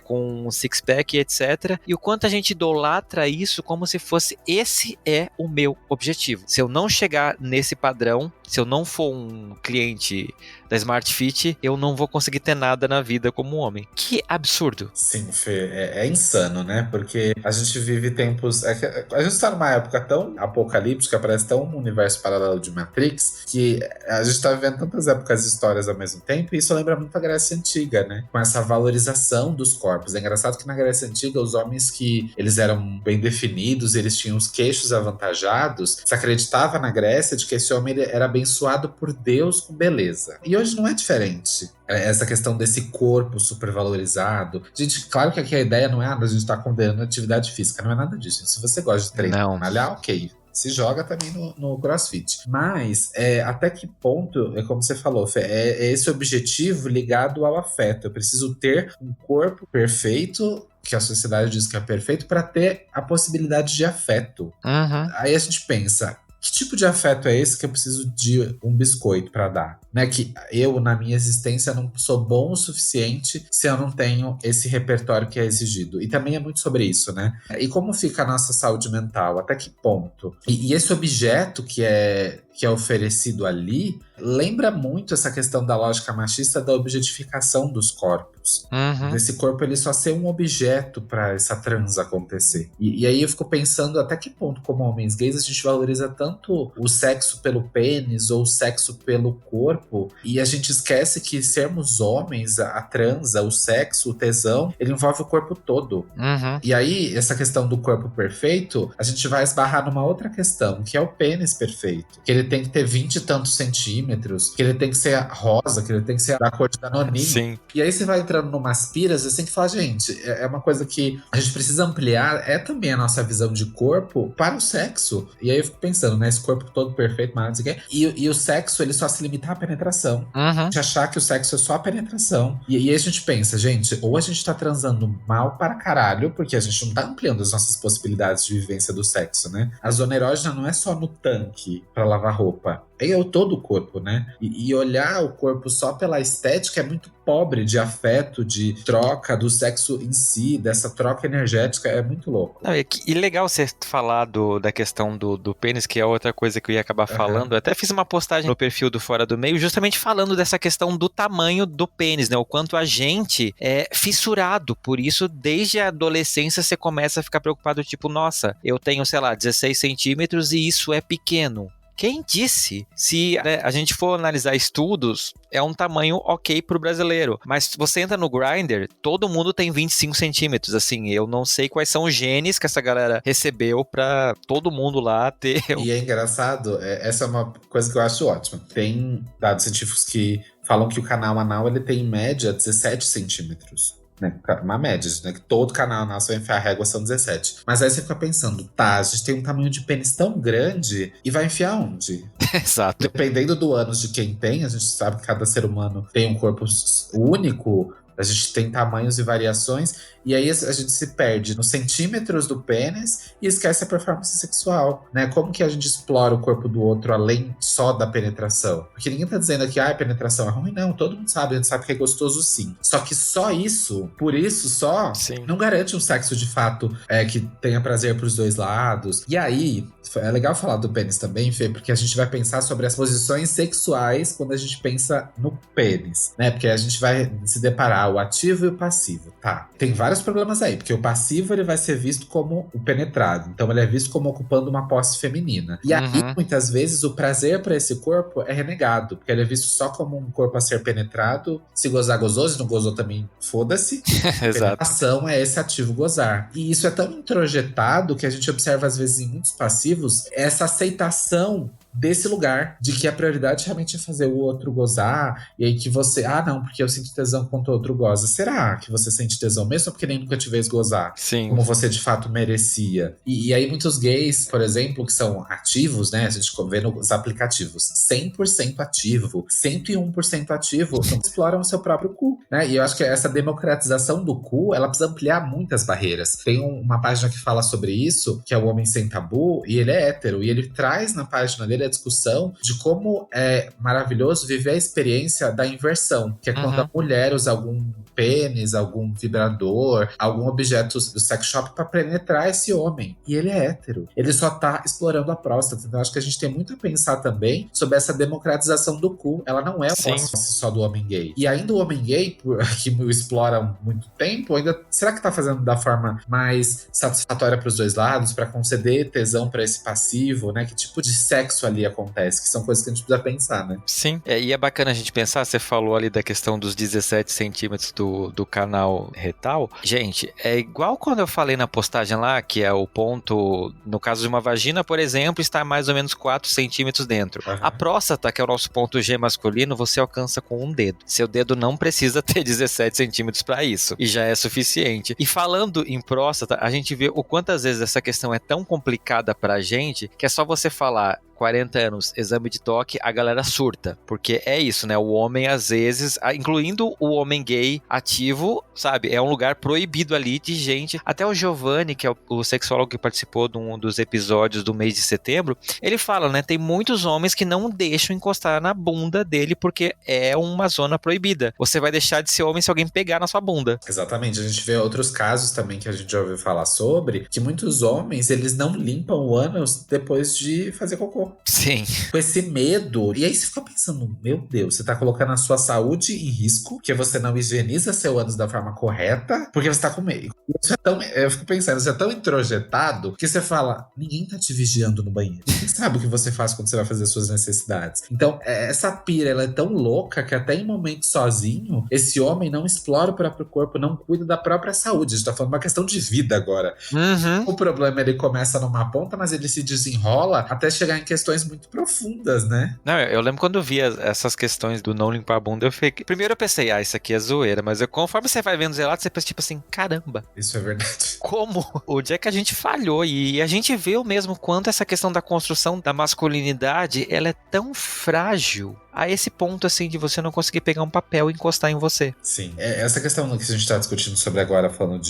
com um six-pack, etc. E o quanto a gente idolatra isso como se fosse, esse é o meu objetivo. Se eu não chegar nesse padrão, se eu não for um cliente da Smart Fit, eu não vou conseguir ter nada na vida como homem. Que absurdo. Sim, Fê, é insano, né? Porque a gente vive tempos... a gente tá numa época tão apocalíptica, parece tão um universo paralelo de Matrix, que a gente tá vivendo tantas épocas e histórias ao mesmo tempo, e isso lembra muito a Grécia Antiga, né? Com essa valorização dos corpos. É engraçado que na Grécia Antiga, os homens que eles eram bem definidos, eles tinham os queixos avantajados, se acreditava na Grécia de que esse homem era abençoado por Deus com beleza. E hoje não é diferente. Essa questão desse corpo supervalorizado. Gente, claro que aqui a ideia não é a gente tá condenando a atividade física, não é nada disso. Se você gosta de treinar, malhar, ok. Se joga também no CrossFit. Mas, até que ponto, é como você falou, Fê, é esse objetivo ligado ao afeto. Eu preciso ter um corpo perfeito, que a sociedade diz que é perfeito, para ter a possibilidade de afeto. Uhum. Aí a gente pensa, que tipo de afeto é esse que eu preciso de um biscoito para dar? Né? Que eu, na minha existência, não sou bom o suficiente se eu não tenho esse repertório que é exigido. E também é muito sobre isso, né? E como fica a nossa saúde mental? Até que ponto? E esse objeto que é oferecido ali lembra muito essa questão da lógica machista da objetificação dos corpos. Uhum. Desse corpo ele só ser um objeto para essa trans acontecer. E aí eu fico pensando até que ponto, como homens gays, a gente valoriza tanto o sexo pelo pênis ou o sexo pelo corpo, e a gente esquece que sermos homens, a transa, o sexo, o tesão, ele envolve o corpo todo. Uhum. E aí, essa questão do corpo perfeito, a gente vai esbarrar numa outra questão, que é o pênis perfeito. Que ele tem que ter 20 e tantos centímetros, que ele tem que ser rosa, que ele tem que ser da cor de danoninho. Sim. E aí você vai entrando numas piras, você tem que falar, gente, é uma coisa que a gente precisa ampliar, é também a nossa visão de corpo para o sexo. E aí eu fico pensando, né, esse corpo todo perfeito, mas não sei o quê. E o sexo, ele só se limita à penetração. Uhum. A gente achar que o sexo é só a penetração. E aí a gente pensa, gente, ou a gente tá transando mal para caralho, porque a gente não tá ampliando as nossas possibilidades de vivência do sexo, né? A zona erógena não é só no tanque para lavar roupa. É o todo o corpo, né? E olhar o corpo só pela estética é muito pobre de afeto, de troca do sexo em si, dessa troca energética, é muito louco. Não, e legal você falar da questão do pênis, que é outra coisa que eu ia acabar falando. Eu até fiz uma postagem no perfil do Fora do Meio, justamente falando dessa questão do tamanho do pênis, né? O quanto a gente é fissurado por isso, desde a adolescência você começa a ficar preocupado, tipo, nossa, eu tenho, sei lá, 16 centímetros e isso é pequeno. Quem disse? Se a gente for analisar estudos, é um tamanho ok pro brasileiro. Mas se você entra no Grindr, todo mundo tem 25 centímetros. Assim, eu não sei quais são os genes que essa galera recebeu pra todo mundo lá ter. E é engraçado, essa é uma coisa que eu acho ótima. Tem dados científicos que falam que o canal anal ele tem em média 17 centímetros. Né? Uma média, né? Que todo canal anal, se vai enfiar a régua, são 17. Mas aí você fica pensando, tá, a gente tem um tamanho de pênis tão grande e vai enfiar onde? Exato. Dependendo do ânus de quem tem, a gente sabe que cada ser humano tem um corpo único, a gente tem tamanhos e variações, e aí a gente se perde nos centímetros do pênis e esquece a performance sexual, né? Como que a gente explora o corpo do outro além só da penetração? Porque ninguém tá dizendo aqui, a penetração é ruim, não, todo mundo sabe, a gente sabe que é gostoso sim. Só que só isso, por isso só, sim, não garante um sexo de fato que tenha prazer pros dois lados. E aí, é legal falar do pênis também, Fê, porque a gente vai pensar sobre as posições sexuais quando a gente pensa no pênis, né? Porque a gente vai se deparar o ativo e o passivo, tá. Tem vários problemas aí, porque o passivo ele vai ser visto como o penetrado, então ele é visto como ocupando uma posse feminina. E aí, muitas vezes, o prazer para esse corpo é renegado, porque ele é visto só como um corpo a ser penetrado. Se gozar, gozou, se não gozou também, foda-se. Exato. Penetração é esse ativo gozar. E isso é tão introjetado que a gente observa, às vezes, em muitos passivos, essa aceitação desse lugar, de que a prioridade realmente é fazer o outro gozar, e aí que você, não, porque eu sinto tesão quando o outro goza. Será que você sente tesão mesmo ou porque nem nunca te vês gozar? Sim. Como você de fato merecia. E aí muitos gays, por exemplo, que são ativos, né, a gente vê nos aplicativos, 100% ativo, 101% ativo, exploram o seu próprio cu, né? E eu acho que essa democratização do cu, ela precisa ampliar muitas barreiras. Tem uma página que fala sobre isso, que é o Homem Sem Tabu, e ele é hétero, e ele traz na página dele a discussão de como é maravilhoso viver a experiência da inversão, que é quando a mulher usa algum pênis, algum vibrador, algum objeto do sex shop pra penetrar esse homem. E ele é hétero. Ele só tá explorando a próstata. Então acho que a gente tem muito a pensar também sobre essa democratização do cu. Ela não é uma posse só do homem gay. E ainda o homem gay, que o explora há muito tempo, ainda será que tá fazendo da forma mais satisfatória pros dois lados, pra conceder tesão pra esse passivo, né? Que tipo de sexo ali acontece? Que são coisas que a gente precisa pensar, né? Sim. E é bacana a gente pensar, você falou ali da questão dos 17 centímetros do canal retal. Gente, é igual quando eu falei na postagem lá, que é o ponto, no caso de uma vagina, por exemplo, está mais ou menos 4 centímetros dentro. A próstata, que é o nosso ponto G masculino, você alcança com um dedo. Seu dedo não precisa ter 17 centímetros para isso, e já é suficiente. E falando em próstata, a gente vê o quantas vezes essa questão é tão complicada pra gente, que é só você falar 40 anos, exame de toque, a galera surta. Porque é isso, né? O homem, às vezes, incluindo o homem gay ativo, sabe? É um lugar proibido ali de gente. Até o Giovanni, que é o sexólogo que participou de um dos episódios do mês de setembro, ele fala, né? Tem muitos homens que não deixam encostar na bunda dele porque é uma zona proibida. Você vai deixar de ser homem se alguém pegar na sua bunda. Exatamente. A gente vê outros casos também que a gente já ouviu falar sobre, que muitos homens, eles não limpam o ânus depois de fazer cocô. Sim. Com esse medo. E aí você fica pensando, meu Deus, você tá colocando a sua saúde em risco, porque você não higieniza seu ânus da forma correta, porque você tá com medo. Eu fico pensando, isso é tão introjetado que você fala, ninguém tá te vigiando no banheiro. Ninguém sabe o que você faz quando você vai fazer suas necessidades. Então, essa pira, ela é tão louca que até em momentos sozinho, esse homem não explora o próprio corpo, não cuida da própria saúde. A gente tá falando uma questão de vida agora. O problema, ele começa numa ponta, mas ele se desenrola até chegar em questões muito profundas, né? Não, eu lembro quando eu vi essas questões do não limpar a bunda, eu fiquei... Primeiro eu pensei, isso aqui é zoeira, mas conforme você vai vendo os relatos, você pensa tipo assim, caramba. Isso é verdade. Como? Onde é que a gente falhou? E a gente vê o mesmo quanto essa questão da construção da masculinidade, ela é tão frágil a esse ponto, assim, de você não conseguir pegar um papel e encostar em você. Sim. Essa questão que a gente tá discutindo sobre agora, falando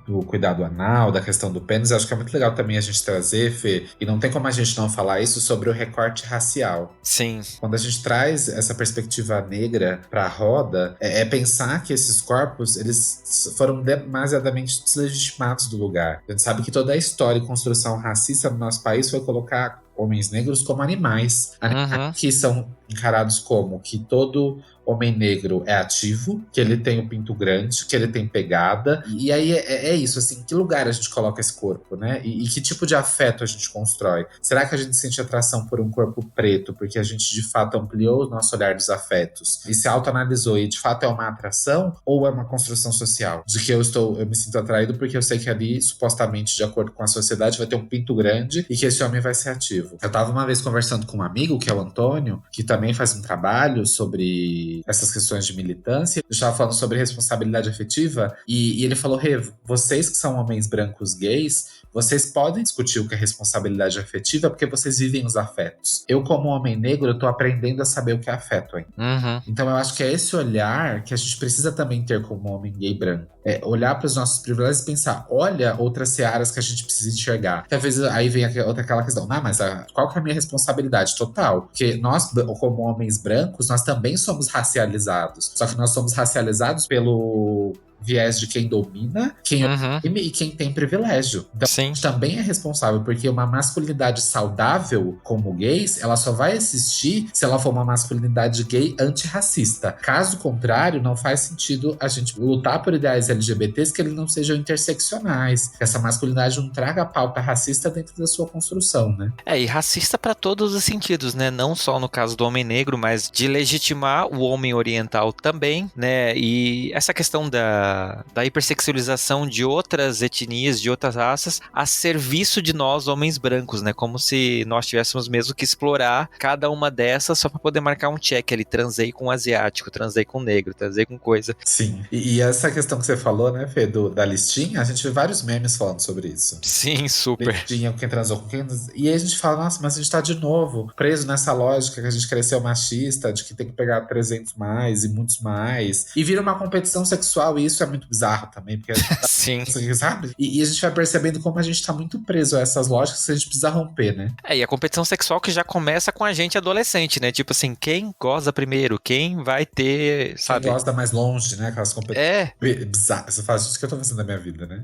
do cuidado anal, da questão do pênis, eu acho que é muito legal também a gente trazer, Fê, e não tem como a gente não falar isso sobre o recorte racial. Sim. Quando a gente traz essa perspectiva negra pra roda, é pensar que esses corpos, eles foram demasiadamente deslegitimados do lugar. A gente sabe que toda a história e construção racista no nosso país foi colocar homens negros como animais. Animais que são encarados como que todo homem negro é ativo, que ele tem o pinto grande, que ele tem pegada. E aí é isso, assim, que lugar a gente coloca esse corpo, né? E que tipo de afeto a gente constrói? Será que a gente sente atração por um corpo preto porque a gente de fato ampliou o nosso olhar dos afetos e se autoanalisou e de fato é uma atração ou é uma construção social? De que eu me sinto atraído porque eu sei que ali, supostamente, de acordo com a sociedade, vai ter um pinto grande e que esse homem vai ser ativo. Eu tava uma vez conversando com um amigo, que é o Antônio, que também faz um trabalho sobre essas questões de militância. Eu estava falando sobre responsabilidade afetiva e ele falou, vocês que são homens brancos gays, vocês podem discutir o que é responsabilidade afetiva porque vocês vivem os afetos. Eu, como homem negro, eu tô aprendendo a saber o que é afeto ainda. Então eu acho que é esse olhar que a gente precisa também ter como homem gay branco. É olhar para os nossos privilégios e pensar, olha outras searas que a gente precisa enxergar. Talvez aí venha aquela questão, mas qual que é a minha responsabilidade total? Porque nós, como homens brancos, nós também somos racializados. Só que nós somos racializados pelo viés de quem domina, quem oprime e quem tem privilégio. Então, Sim. a gente também é responsável, porque uma masculinidade saudável, como gays, ela só vai existir se ela for uma masculinidade gay antirracista. Caso contrário, não faz sentido a gente lutar por ideais LGBTs que eles não sejam interseccionais, que essa masculinidade não traga a pauta racista dentro da sua construção, né? E racista pra todos os sentidos, né? Não só no caso do homem negro, mas de legitimar o homem oriental também, né? E essa questão da hipersexualização de outras etnias, de outras raças, a serviço de nós, homens brancos, né? Como se nós tivéssemos mesmo que explorar cada uma dessas só pra poder marcar um check ali. Transei com um asiático, transei com um negro, transei com coisa. Sim. E essa questão que você falou, né, Fê, da listinha, a gente vê vários memes falando sobre isso. Sim, super. Listinha, quem transou com quem. E aí a gente fala, nossa, mas a gente tá de novo preso nessa lógica que a gente cresceu machista, de que tem que pegar 300 mais e muitos mais. E vira uma competição sexual, e isso é muito bizarro também, porque a gente tá, Sim. sabe? E a gente vai percebendo como a gente tá muito preso a essas lógicas que a gente precisa romper, né? E a competição sexual que já começa com a gente adolescente, né? Tipo assim, quem goza primeiro, quem vai ter, sabe? Quem gosta mais longe, né? Aquelas competições bizarras. Você faz isso que eu tô fazendo na minha vida, né?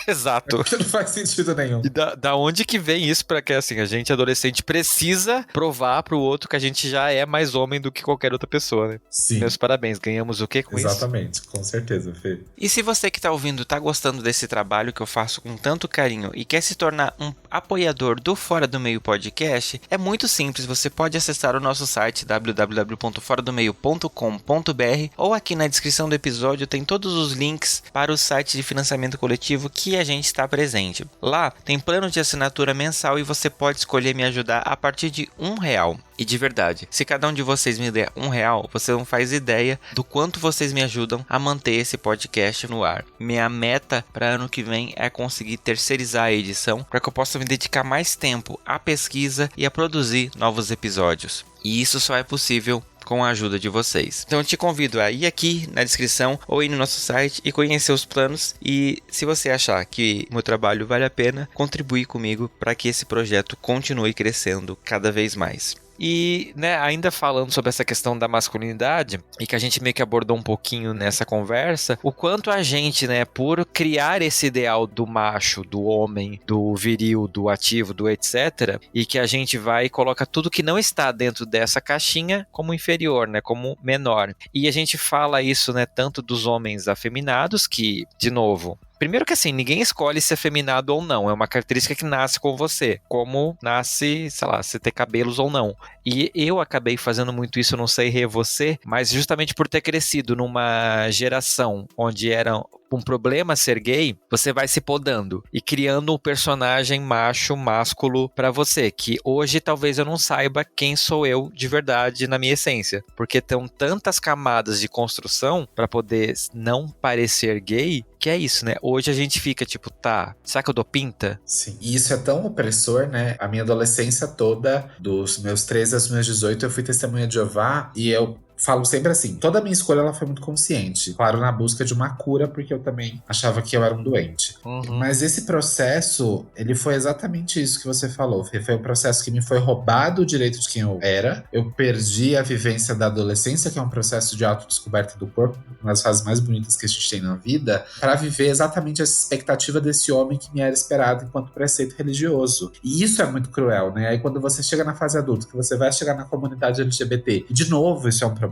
Exato. Que não faz sentido nenhum. E da onde que vem isso pra que, assim, a gente adolescente precisa provar pro outro que a gente já é mais homem do que qualquer outra pessoa, né? Sim. Meus parabéns, ganhamos o quê com isso? Exatamente, com certeza, Fê. E se você que tá ouvindo tá gostando desse trabalho que eu faço com tanto carinho e quer se tornar um apoiador do Fora do Meio Podcast, é muito simples, você pode acessar o nosso site www.foradomeio.com.br ou aqui na descrição do episódio tem todos os links para o site de financiamento coletivo que a gente está presente. Lá tem plano de assinatura mensal e você pode escolher me ajudar a partir de R$1. E de verdade, se cada um de vocês me der R$1, você não faz ideia do quanto vocês me ajudam a manter esse podcast no ar. Minha meta para ano que vem é conseguir terceirizar a edição para que eu possa me dedicar mais tempo à pesquisa e a produzir novos episódios. E isso só é possível com a ajuda de vocês. Então eu te convido a ir aqui na descrição ou ir no nosso site e conhecer os planos, e se você achar que o meu trabalho vale a pena, contribuir comigo para que esse projeto continue crescendo cada vez mais. E, né, ainda falando sobre essa questão da masculinidade, e que a gente meio que abordou um pouquinho nessa conversa, o quanto a gente, né, por criar esse ideal do macho, do homem, do viril, do ativo, do etc., e que a gente vai e coloca tudo que não está dentro dessa caixinha como inferior, né, como menor. E a gente fala isso, né, tanto dos homens afeminados, que, de novo, primeiro que assim, ninguém escolhe ser afeminado ou não, é uma característica que nasce com você, como nasce, sei lá, você ter cabelos ou não. E eu acabei fazendo muito isso, eu não sei você, mas justamente por ter crescido numa geração onde era um problema ser gay, você vai se podando e criando um personagem macho, másculo pra você, que hoje talvez eu não saiba quem sou eu de verdade na minha essência, porque estão tantas camadas de construção pra poder não parecer gay, que é isso, né? Hoje a gente fica tipo, tá, será que eu dou pinta? Sim, e isso é tão opressor, né? A minha adolescência toda, dos meus 13 aos meus 18, eu fui testemunha de Jeová, e eu falo sempre assim, toda a minha escolha ela foi muito consciente. Claro, na busca de uma cura, porque eu também achava que eu era um doente. Mas esse processo, ele foi exatamente isso que você falou. Foi um processo que me foi roubado o direito de quem eu era. Eu perdi a vivência da adolescência, que é um processo de autodescoberta do corpo, uma das fases mais bonitas que a gente tem na vida, para viver exatamente essa expectativa desse homem que me era esperado enquanto preceito religioso. E isso é muito cruel, né? Aí quando você chega na fase adulta, que você vai chegar na comunidade LGBT, e de novo isso é um problema,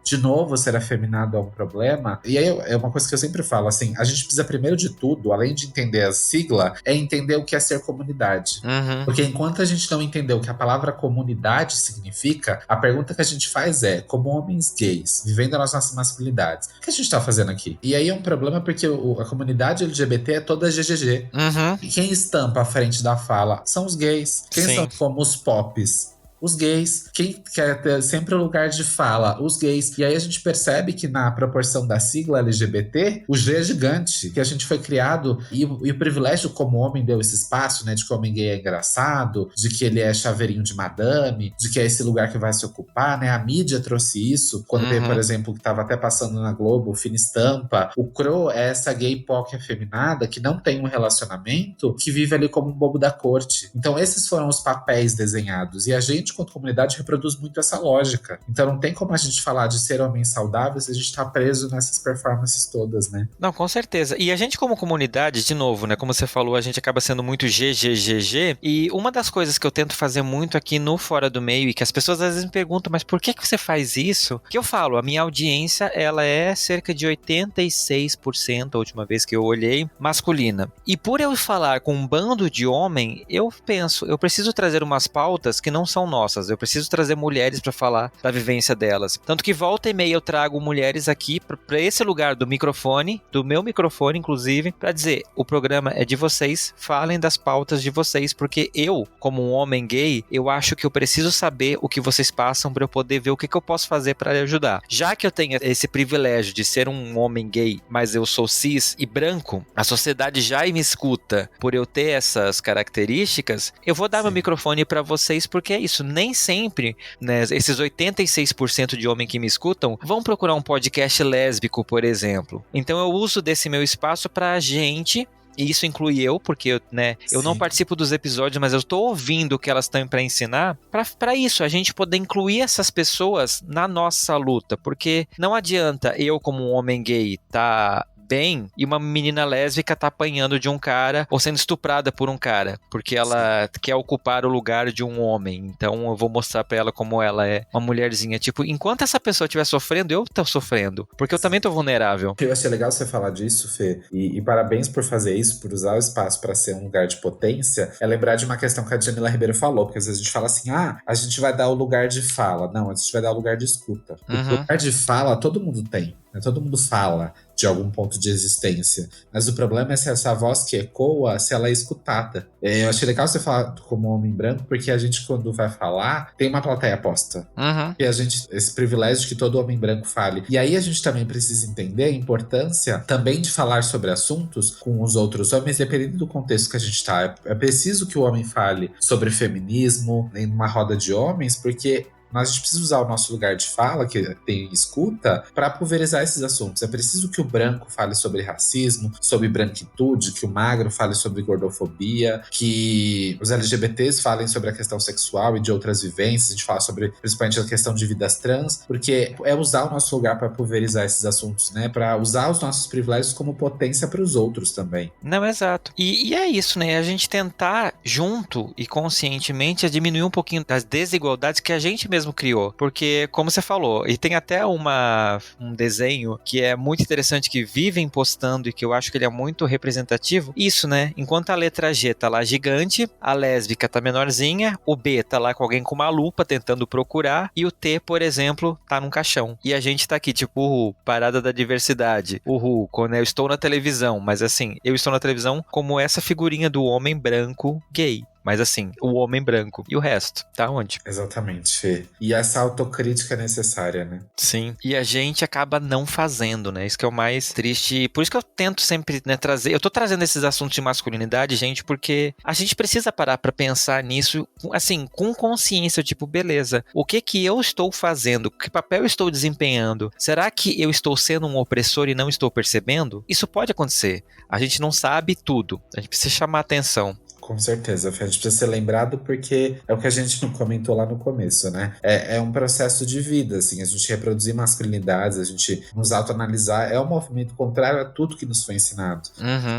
de novo ser afeminado é um problema. E aí é uma coisa que eu sempre falo, assim, a gente precisa primeiro de tudo, além de entender a sigla, é entender o que é ser comunidade. Porque enquanto a gente não entender o que a palavra comunidade significa, a pergunta que a gente faz é, como homens gays, vivendo as nossas masculinidades, o que a gente tá fazendo aqui? E aí é um problema porque a comunidade LGBT é toda GGG. E quem estampa à frente da fala são os gays. Quem Sim. são como os pops? Os gays. Quem quer ter sempre o lugar de fala? Os gays. E aí a gente percebe que na proporção da sigla LGBT, o G é gigante, que a gente foi criado, e o privilégio como homem deu esse espaço, né, de que o homem gay é engraçado, de que ele é chaveirinho de madame, de que é esse lugar que vai se ocupar, né? A mídia trouxe isso. Quando veio, por exemplo, que tava até passando na Globo, o Fina Estampa, o Cro é essa gay POC afeminada que não tem um relacionamento, que vive ali como um bobo da corte. Então esses foram os papéis desenhados. E a gente, gente, quanto comunidade, reproduz muito essa lógica. Então não tem como a gente falar de ser homens saudáveis se a gente tá preso nessas performances todas, né? Não, com certeza. E a gente como comunidade, de novo, né, como você falou, a gente acaba sendo muito GGGG, e uma das coisas que eu tento fazer muito aqui no Fora do Meio, e que as pessoas às vezes me perguntam, mas por que você faz isso? Que eu falo, a minha audiência, ela é cerca de 86%, a última vez que eu olhei, masculina. E por eu falar com um bando de homem, eu penso, eu preciso trazer umas pautas que não são nossas, eu preciso trazer mulheres para falar da vivência delas. Tanto que volta e meia eu trago mulheres aqui para esse lugar do microfone, do meu microfone, inclusive, para dizer, o programa é de vocês, falem das pautas de vocês, porque eu, como um homem gay, eu acho que eu preciso saber o que vocês passam para eu poder ver o que eu posso fazer para ajudar. Já que eu tenho esse privilégio de ser um homem gay, mas eu sou cis e branco, a sociedade já me escuta por eu ter essas características, eu vou dar meu microfone para vocês, porque é isso, nem sempre, né, esses 86% de homens que me escutam vão procurar um podcast lésbico, por exemplo. Então eu uso desse meu espaço pra gente, e isso inclui eu, porque eu não participo dos episódios, mas eu tô ouvindo o que elas estão para ensinar, para isso, a gente poder incluir essas pessoas na nossa luta, porque não adianta eu, como um homem gay, tá bem e uma menina lésbica tá apanhando de um cara ou sendo estuprada por um cara, porque ela quer ocupar o lugar de um homem. Então eu vou mostrar pra ela como ela é uma mulherzinha. Tipo, enquanto essa pessoa estiver sofrendo, eu tô sofrendo, porque eu também tô vulnerável. Eu achei legal você falar disso, Fê, e parabéns por fazer isso, por usar o espaço pra ser um lugar de potência. É lembrar de uma questão que a Jamila Ribeiro falou, porque às vezes a gente fala assim, a gente vai dar o lugar de fala. Não, a gente vai dar o lugar de escuta. O lugar de fala todo mundo tem, né? Todo mundo fala de algum ponto de existência. Mas o problema é se essa voz que ecoa, se ela é escutada. Eu achei legal você falar como homem branco, porque a gente, quando vai falar, tem uma plateia posta. E a gente, esse privilégio de que todo homem branco fale. E aí a gente também precisa entender a importância também de falar sobre assuntos com os outros homens, dependendo do contexto que a gente tá. É preciso que o homem fale sobre feminismo em uma roda de homens, porque a gente precisa usar o nosso lugar de fala, que tem escuta, para pulverizar esses assuntos. É preciso que o branco fale sobre racismo, sobre branquitude, que o magro fale sobre gordofobia, que os LGBTs falem sobre a questão sexual e de outras vivências. A gente fala sobre, principalmente, a questão de vidas trans, porque é usar o nosso lugar para pulverizar esses assuntos, né? Para usar os nossos privilégios como potência para os outros também. Não, exato. E é isso, né? A gente tentar, junto e conscientemente, diminuir um pouquinho das desigualdades que a gente mesmo criou, porque como você falou, e tem até um desenho que é muito interessante, que vivem postando e que eu acho que ele é muito representativo, isso, né, enquanto a letra G tá lá gigante, a lésbica tá menorzinha, o B tá lá com alguém com uma lupa tentando procurar, e o T, por exemplo, tá num caixão, e a gente tá aqui, tipo, parada da diversidade, quando eu estou na televisão, mas assim, eu estou na televisão como essa figurinha do homem branco gay. Mas assim, o homem branco. E o resto, tá onde? Exatamente, Fê. E essa autocrítica é necessária, né? Sim. E a gente acaba não fazendo, né? Isso que é o mais triste. Por isso que eu tento sempre, né, trazer... Eu tô trazendo esses assuntos de masculinidade, gente, porque a gente precisa parar pra pensar nisso, assim, com consciência. Tipo, beleza, o que eu estou fazendo? Que papel eu estou desempenhando? Será que eu estou sendo um opressor e não estou percebendo? Isso pode acontecer. A gente não sabe tudo. A gente precisa chamar atenção. Com certeza, a gente precisa ser lembrado, porque é o que a gente não comentou lá no começo, né? É um processo de vida, assim, a gente reproduzir masculinidades, a gente nos autoanalisar, é um movimento contrário a tudo que nos foi ensinado.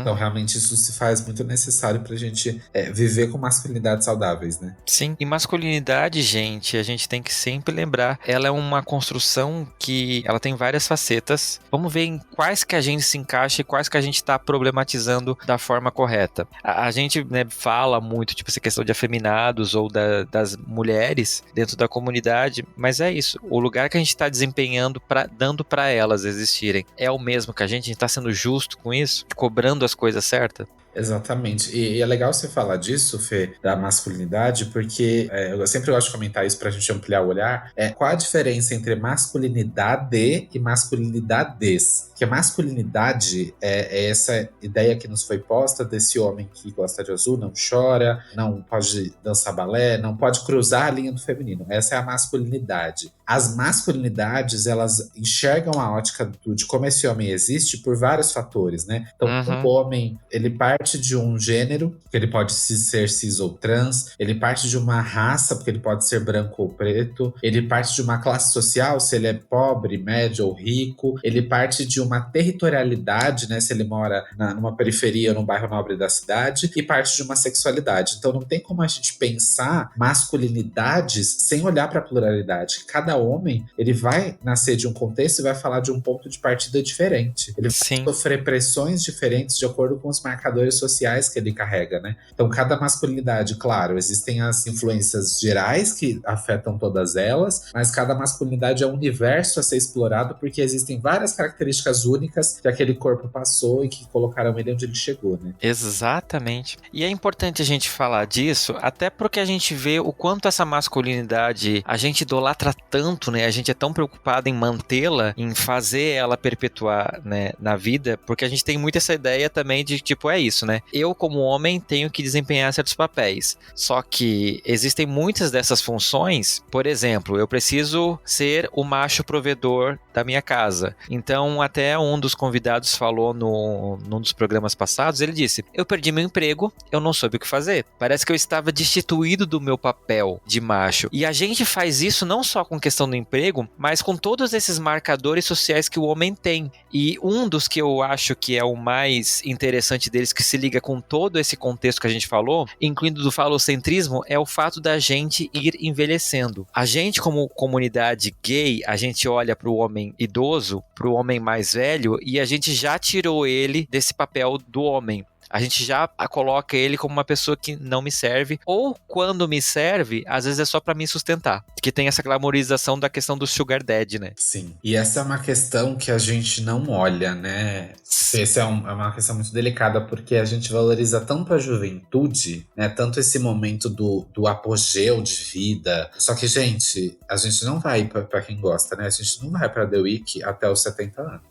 Então, realmente, isso se faz muito necessário pra gente viver com masculinidades saudáveis, né? Sim, e masculinidade, gente, a gente tem que sempre lembrar, ela é uma construção que ela tem várias facetas. Vamos ver em quais que a gente se encaixa e quais que a gente tá problematizando da forma correta. A gente, né, fala muito, tipo, essa questão de afeminados ou das mulheres dentro da comunidade, mas é isso, o lugar que a gente está desempenhando, dando para elas existirem, é o mesmo que a gente está sendo justo com isso, cobrando as coisas certas? Exatamente. E é legal você falar disso, Fê, da masculinidade, porque eu sempre gosto de comentar isso pra gente ampliar o olhar. Qual a diferença entre masculinidade e masculinidades? Que a masculinidade é essa ideia que nos foi posta desse homem que gosta de azul, não chora, não pode dançar balé, não pode cruzar a linha do feminino. Essa é a masculinidade. As masculinidades, elas enxergam a ótica de como esse homem existe por vários fatores, né? Então, o homem, ele parte parte de um gênero, que ele pode ser cis ou trans, ele parte de uma raça, porque ele pode ser branco ou preto, ele parte de uma classe social, se ele é pobre, médio ou rico, ele parte de uma territorialidade, né, se ele mora numa periferia ou num bairro nobre da cidade, e parte de uma sexualidade. Então não tem como a gente pensar masculinidades sem olhar para a pluralidade. Cada homem, ele vai nascer de um contexto e vai falar de um ponto de partida diferente. Ele vai sofrer pressões diferentes de acordo com os marcadores sociais que ele carrega, né? Então cada masculinidade, claro, existem as influências gerais que afetam todas elas, mas cada masculinidade é um universo a ser explorado porque existem várias características únicas que aquele corpo passou e que colocaram ele onde ele chegou, né? Exatamente. E é importante a gente falar disso, até porque a gente vê o quanto essa masculinidade a gente idolatra tanto, né? A gente é tão preocupado em mantê-la, em fazer ela perpetuar, né, na vida, porque a gente tem muito essa ideia também de, tipo, é isso, né? Eu, como homem, tenho que desempenhar certos papéis. Só que existem muitas dessas funções, por exemplo, eu preciso ser o macho provedor da minha casa. Então, até um dos convidados falou num dos programas passados, ele disse, eu perdi meu emprego, eu não soube o que fazer. Parece que eu estava destituído do meu papel de macho. E a gente faz isso não só com questão do emprego, mas com todos esses marcadores sociais que o homem tem. E um dos que eu acho que é o mais interessante deles, que se liga com todo esse contexto que a gente falou, incluindo do falocentrismo, é o fato da gente ir envelhecendo. A gente, como comunidade gay, a gente olha para o homem idoso, para o homem mais velho, e a gente já tirou ele desse papel do homem. A gente já coloca ele como uma pessoa que não me serve, ou quando me serve, às vezes é só pra me sustentar. Que tem essa glamorização da questão do sugar daddy, né? Sim. E essa é uma questão que a gente não olha, né? Essa é uma questão muito delicada, porque a gente valoriza tanto a juventude, né? Tanto esse momento do apogeu de vida. Só que, gente, a gente não vai, pra quem gosta, né? A gente não vai pra The Week até os 70 anos.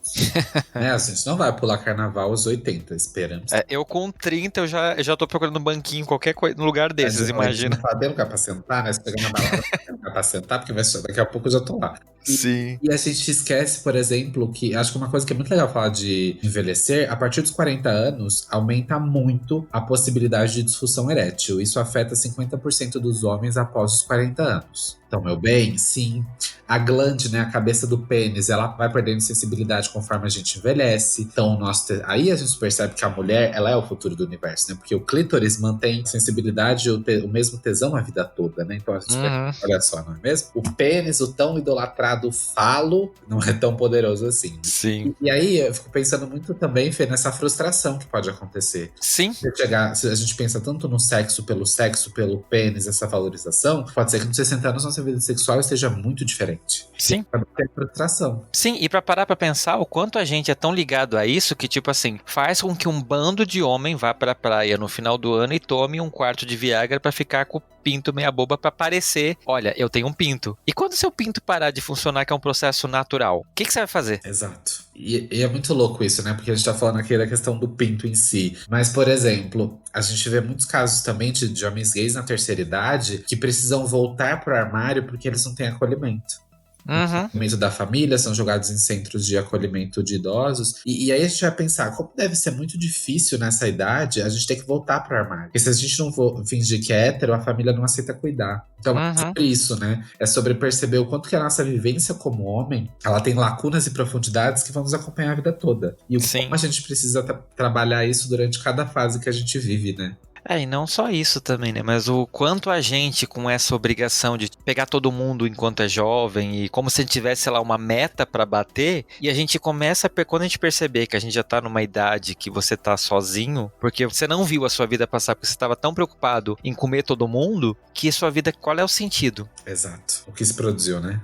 Né? A gente não vai pular carnaval aos 80, esperamos. Eu com 30, eu já tô procurando um banquinho, qualquer coisa, no lugar desses, imagina. Não tem lugar pra sentar, né? Você pega na balada, não tem lugar pra sentar, porque daqui a pouco eu já tô lá. Sim. E a gente esquece, por exemplo, que acho que uma coisa que é muito legal falar de envelhecer, a partir dos 40 anos, aumenta muito a possibilidade de disfunção erétil. Isso afeta 50% dos homens após os 40 anos. Então, meu bem, sim. A glande, né, a cabeça do pênis, ela vai perdendo sensibilidade conforme a gente envelhece. Então, aí a gente percebe que a mulher, ela é o futuro do universo, né? Porque o clítoris mantém sensibilidade e o mesmo tesão a vida toda, né? Então, a gente olha só, não é mesmo? O pênis, o tão idolatrado falo, não é tão poderoso assim. Sim. E aí, eu fico pensando muito também, Fê, nessa frustração que pode acontecer. Sim. Se a gente pensa tanto no sexo, pelo pênis, essa valorização, pode ser que nos 60 anos nossa vida sexual esteja muito diferente. Sim. Pra não ter frustração. Sim, e pra parar pra pensar o quanto a gente é tão ligado a isso que, tipo assim, faz com que um bando de homem vá pra praia no final do ano e tome um quarto de Viagra pra ficar com o pinto meia boba pra parecer, olha, eu tenho um pinto. E quando seu pinto parar de funcionar, que é um processo natural, o que você vai fazer? Exato. E é muito louco isso, né? Porque a gente tá falando aqui da questão do pinto em si. Mas, por exemplo, a gente vê muitos casos também de homens gays na terceira idade que precisam voltar pro armário porque eles não têm acolhimento. Acolhimento da família, são jogados em centros de acolhimento de idosos. E aí a gente vai pensar, como deve ser muito difícil nessa idade a gente ter que voltar pro armário. Porque se a gente não fingir que é hétero, a família não aceita cuidar. Então é sobre isso, né? É sobre perceber o quanto que a nossa vivência como homem, ela tem lacunas e profundidades que vão nos acompanhar a vida toda. E como a gente precisa trabalhar isso durante cada fase que a gente vive, né? E não só isso também, né? Mas o quanto a gente, com essa obrigação de pegar todo mundo enquanto é jovem e como se a gente tivesse, sei lá, uma meta pra bater, e a gente começa, quando a gente perceber que a gente já tá numa idade que você tá sozinho, porque você não viu a sua vida passar, porque você tava tão preocupado em comer todo mundo, que a sua vida, qual é o sentido? Exato. O que se produziu, né?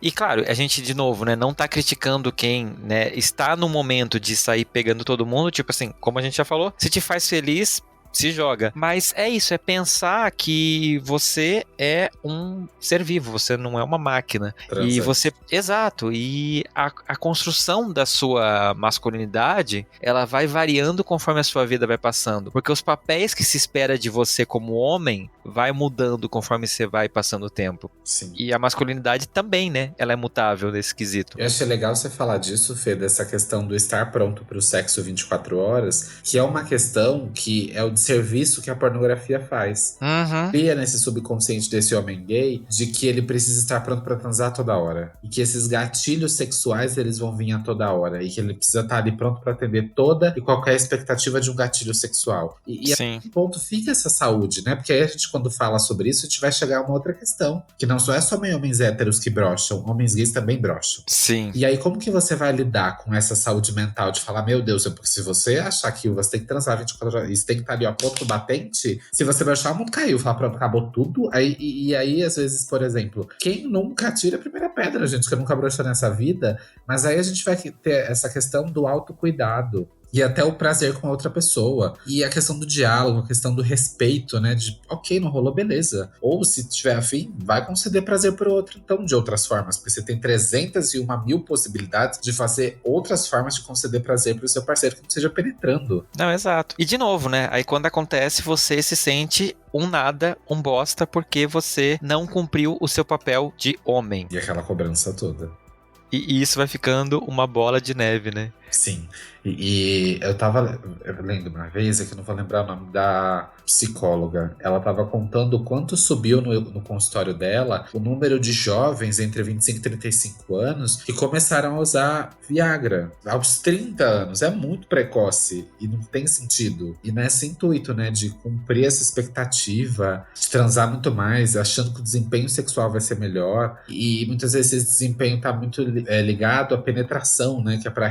E claro, a gente, de novo, né, não tá criticando quem, né, está no momento de sair pegando todo mundo, tipo assim, como a gente já falou, se te faz feliz, se joga. Mas é isso, é pensar que você é um ser vivo, você não é uma máquina. Transante. E você... Exato. E a construção da sua masculinidade, ela vai variando conforme a sua vida vai passando. Porque os papéis que se espera de você como homem vai mudando conforme você vai passando o tempo. Sim. E a masculinidade também, né? Ela é mutável nesse quesito. Eu achei legal você falar disso, Fê, dessa questão do estar pronto para o sexo 24 horas, que é uma questão que é o desserviço que a pornografia faz. Uhum. Cria nesse subconsciente desse homem gay de que ele precisa estar pronto para transar toda hora. E que esses gatilhos sexuais, eles vão vir a toda hora. E que ele precisa estar ali pronto para atender toda e qualquer expectativa de um gatilho sexual. E a que ponto fica essa saúde, né? Porque aí a gente, quando fala sobre isso, a gente vai chegar a uma outra questão. Que não só é só homens héteros que brocham, homens gays também brocham. Sim. E aí, como que você vai lidar com essa saúde mental de falar, meu Deus, porque se você achar que você tem que transar 24 horas e você tem que estar ali, ó, pronto pro batente, se você brochar, o mundo caiu. Falar, pronto, acabou tudo. E aí, às vezes, por exemplo, quem nunca atira a primeira pedra, gente, que nunca brochou nessa vida, mas aí a gente vai ter essa questão do autocuidado. E até o prazer com a outra pessoa. E a questão do diálogo, a questão do respeito, né? De, ok, não rolou, beleza. Ou se tiver afim, vai conceder prazer pro outro, então, de outras formas. Porque você tem 301.000 possibilidades de fazer outras formas de conceder prazer pro seu parceiro que não seja penetrando. Não, exato. E de novo, né? Aí quando acontece, você se sente um nada, um bosta, porque você não cumpriu o seu papel de homem. E aquela cobrança toda. E isso vai ficando uma bola de neve, né? Sim. E eu tava lendo uma vez, é que eu não vou lembrar o nome da psicóloga. Ela tava contando o quanto subiu no consultório dela o número de jovens entre 25 e 35 anos que começaram a usar Viagra aos 30 anos. É muito precoce e não tem sentido. E nesse intuito, né, de cumprir essa expectativa, de transar muito mais, achando que o desempenho sexual vai ser melhor. E muitas vezes esse desempenho tá muito ligado à penetração, né, que é pra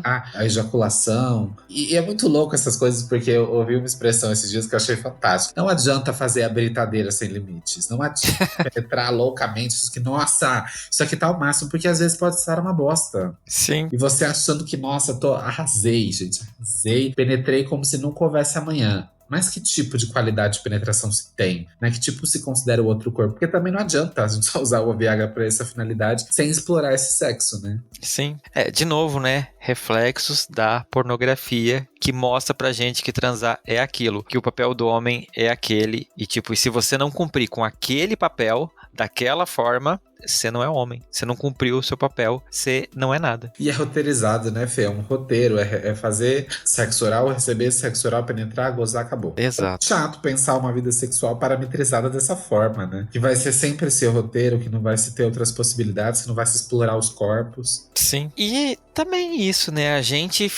a ejaculação. E é muito louco essas coisas, porque eu ouvi uma expressão esses dias que eu achei fantástico. Não adianta fazer a britadeira sem limites. Não adianta penetrar loucamente. Isso que, nossa, isso aqui tá ao máximo, porque às vezes pode estar uma bosta. Sim. E você achando que, nossa, arrasei, gente. Arrasei. Penetrei como se nunca houvesse amanhã. Mas que tipo de qualidade de penetração se tem? Né? Que tipo se considera o outro corpo? Porque também não adianta a gente só usar o Viagra pra essa finalidade sem explorar esse sexo, né? Sim. De novo, né? Reflexos da pornografia que mostra pra gente que transar é aquilo, que o papel do homem é aquele. E tipo, e se você não cumprir com aquele papel, daquela forma, você não é homem. Você não cumpriu o seu papel, você não é nada. E é roteirizado, né, Fê? É um roteiro. É fazer sexo oral, receber sexo oral, penetrar, gozar, acabou. Exato. É chato pensar uma vida sexual parametrizada dessa forma, né? Que vai ser sempre esse roteiro, que não vai se ter outras possibilidades, que não vai se explorar os corpos. Sim. E também isso, né? A gente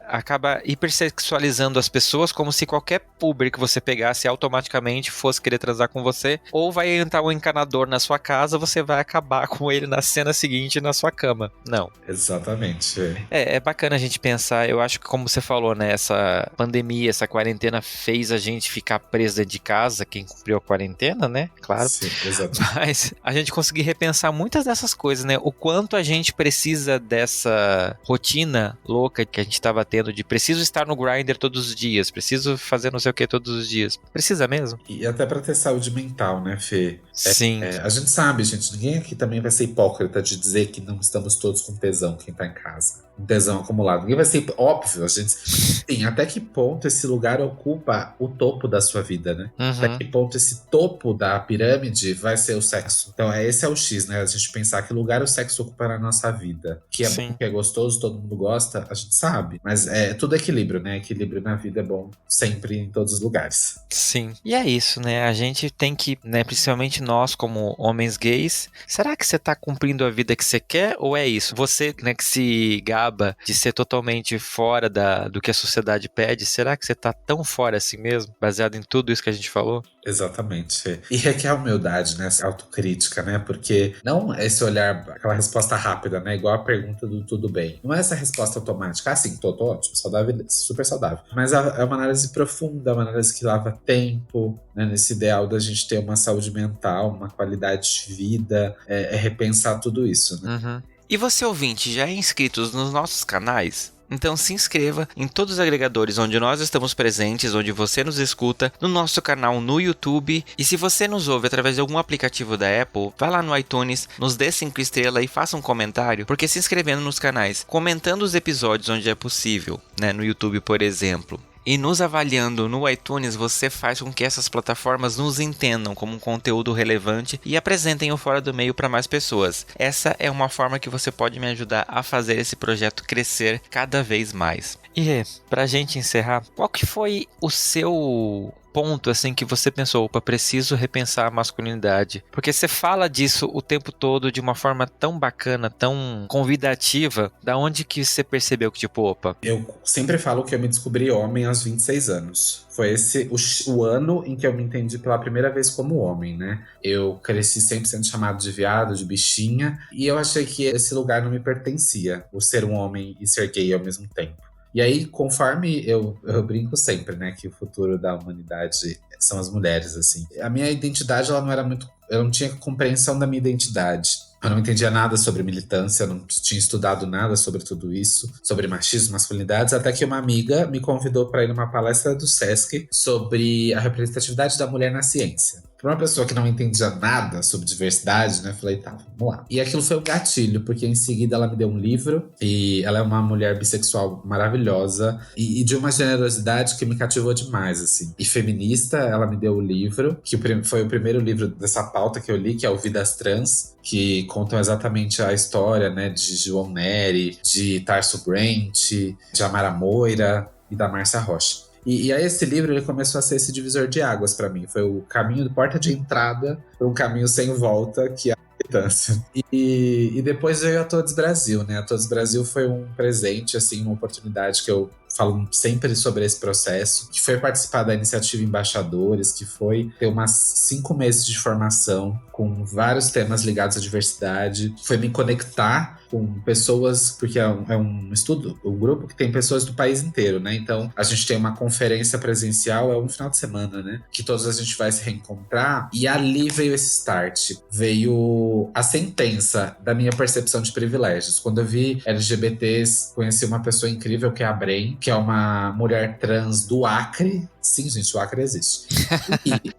acaba hipersexualizando as pessoas como se qualquer puber que você pegasse automaticamente fosse querer transar com você. Ou vai entrar um encanador na sua casa, você vai acabar com ele na cena seguinte na sua cama. Não. Exatamente. É bacana a gente pensar, eu acho que como você falou, né, essa pandemia, essa quarentena fez a gente ficar preso dentro de casa, quem cumpriu a quarentena, né, claro. Sim, exatamente. Mas a gente conseguir repensar muitas dessas coisas, né, o quanto a gente precisa dessa rotina louca que a gente estava tendo de preciso estar no Grindr todos os dias, preciso fazer não sei o que todos os dias. Precisa mesmo? E até pra ter saúde mental, né, Fê? Sim. A gente sabe, gente, ninguém aqui também vai ser hipócrita de dizer que não estamos todos com tesão, quem tá em casa. Um tesão acumulado. Ninguém vai ser óbvio, a gente. Sim, até que ponto esse lugar ocupa o topo da sua vida, né? Até que ponto esse topo da pirâmide vai ser o sexo. Então, esse é o X, né? A gente pensar que lugar o sexo ocupa na nossa vida. Que é bom, que é gostoso, todo mundo gosta, a gente sabe. Mas é tudo equilíbrio, né? Equilíbrio na vida é bom sempre em todos os lugares. Sim. E é isso, né? A gente tem que, né, principalmente nós como homens gays, será que você tá cumprindo a vida que você quer ou é isso? Você, né, que se gaba de ser totalmente fora do que a sociedade pede, será que você tá tão fora assim mesmo? Baseado em tudo isso que a gente falou? Exatamente. E requer humildade, né? Essa autocrítica, né? Porque não é esse olhar, aquela resposta rápida, né? Igual a pergunta do tudo bem. Não é essa resposta automática. Ah, sim, tô ótimo, saudável, super saudável. Mas é uma análise profunda, uma análise que leva tempo, né? Nesse ideal da gente ter uma saúde mental, uma qualidade de vida, repensar tudo isso, né? E você, ouvinte, já é inscrito nos nossos canais? Então se inscreva em todos os agregadores onde nós estamos presentes, onde você nos escuta, no nosso canal no YouTube. E se você nos ouve através de algum aplicativo da Apple, vá lá no iTunes, nos dê 5 estrelas e faça um comentário, porque se inscrevendo nos canais, comentando os episódios onde é possível, né, no YouTube, por exemplo, e nos avaliando no iTunes, você faz com que essas plataformas nos entendam como um conteúdo relevante e apresentem o Fora do Meio para mais pessoas. Essa é uma forma que você pode me ajudar a fazer esse projeto crescer cada vez mais. E pra gente encerrar, qual que foi o seu ponto assim que você pensou, opa, preciso repensar a masculinidade? Porque você fala disso o tempo todo de uma forma tão bacana, tão convidativa. Da onde que você percebeu que tipo, opa? Eu sempre falo que eu me descobri homem aos 26 anos. Foi esse o ano em que eu me entendi pela primeira vez como homem, né? Eu cresci sempre sendo chamado de viado, de bichinha, e eu achei que esse lugar não me pertencia, o ser um homem e ser gay ao mesmo tempo. E aí, conforme eu brinco sempre, né, que o futuro da humanidade são as mulheres, assim. A minha identidade, ela não era muito... Eu não tinha compreensão da minha identidade. Eu não entendia nada sobre militância, não tinha estudado nada sobre tudo isso, sobre machismo, masculinidades, até que uma amiga me convidou para ir numa palestra do Sesc sobre a representatividade da mulher na ciência. Para uma pessoa que não entendia nada sobre diversidade, né, eu falei, tá, vamos lá. E aquilo foi um gatilho, porque em seguida ela me deu um livro, e ela é uma mulher bissexual maravilhosa, e de uma generosidade que me cativou demais, assim. E feminista, ela me deu o livro, que foi o primeiro livro dessa pauta que eu li, que é o Vidas Trans, que contam exatamente a história, né, de João Nery, de Tarso Brent, de Amara Moira e da Márcia Rocha. E aí esse livro ele começou a ser esse divisor de águas para mim. Foi o caminho de porta de entrada para um caminho sem volta, que é a militância. E depois veio a Todes Brasil, né? A Todes Brasil foi um presente, assim, uma oportunidade que eu falo sempre sobre esse processo, que foi participar da iniciativa Embaixadores, que foi ter umas 5 meses de formação com vários temas ligados à diversidade, foi me conectar com pessoas, porque é um estudo, um grupo que tem pessoas do país inteiro, né? Então, a gente tem uma conferência presencial, é um final de semana, né? Que todos a gente vai se reencontrar, e ali veio esse start, veio a sentença da minha percepção de privilégios. Quando eu vi LGBTs, conheci uma pessoa incrível que é a Bren, que é uma mulher trans do Acre. Sim, gente, o Acre existe.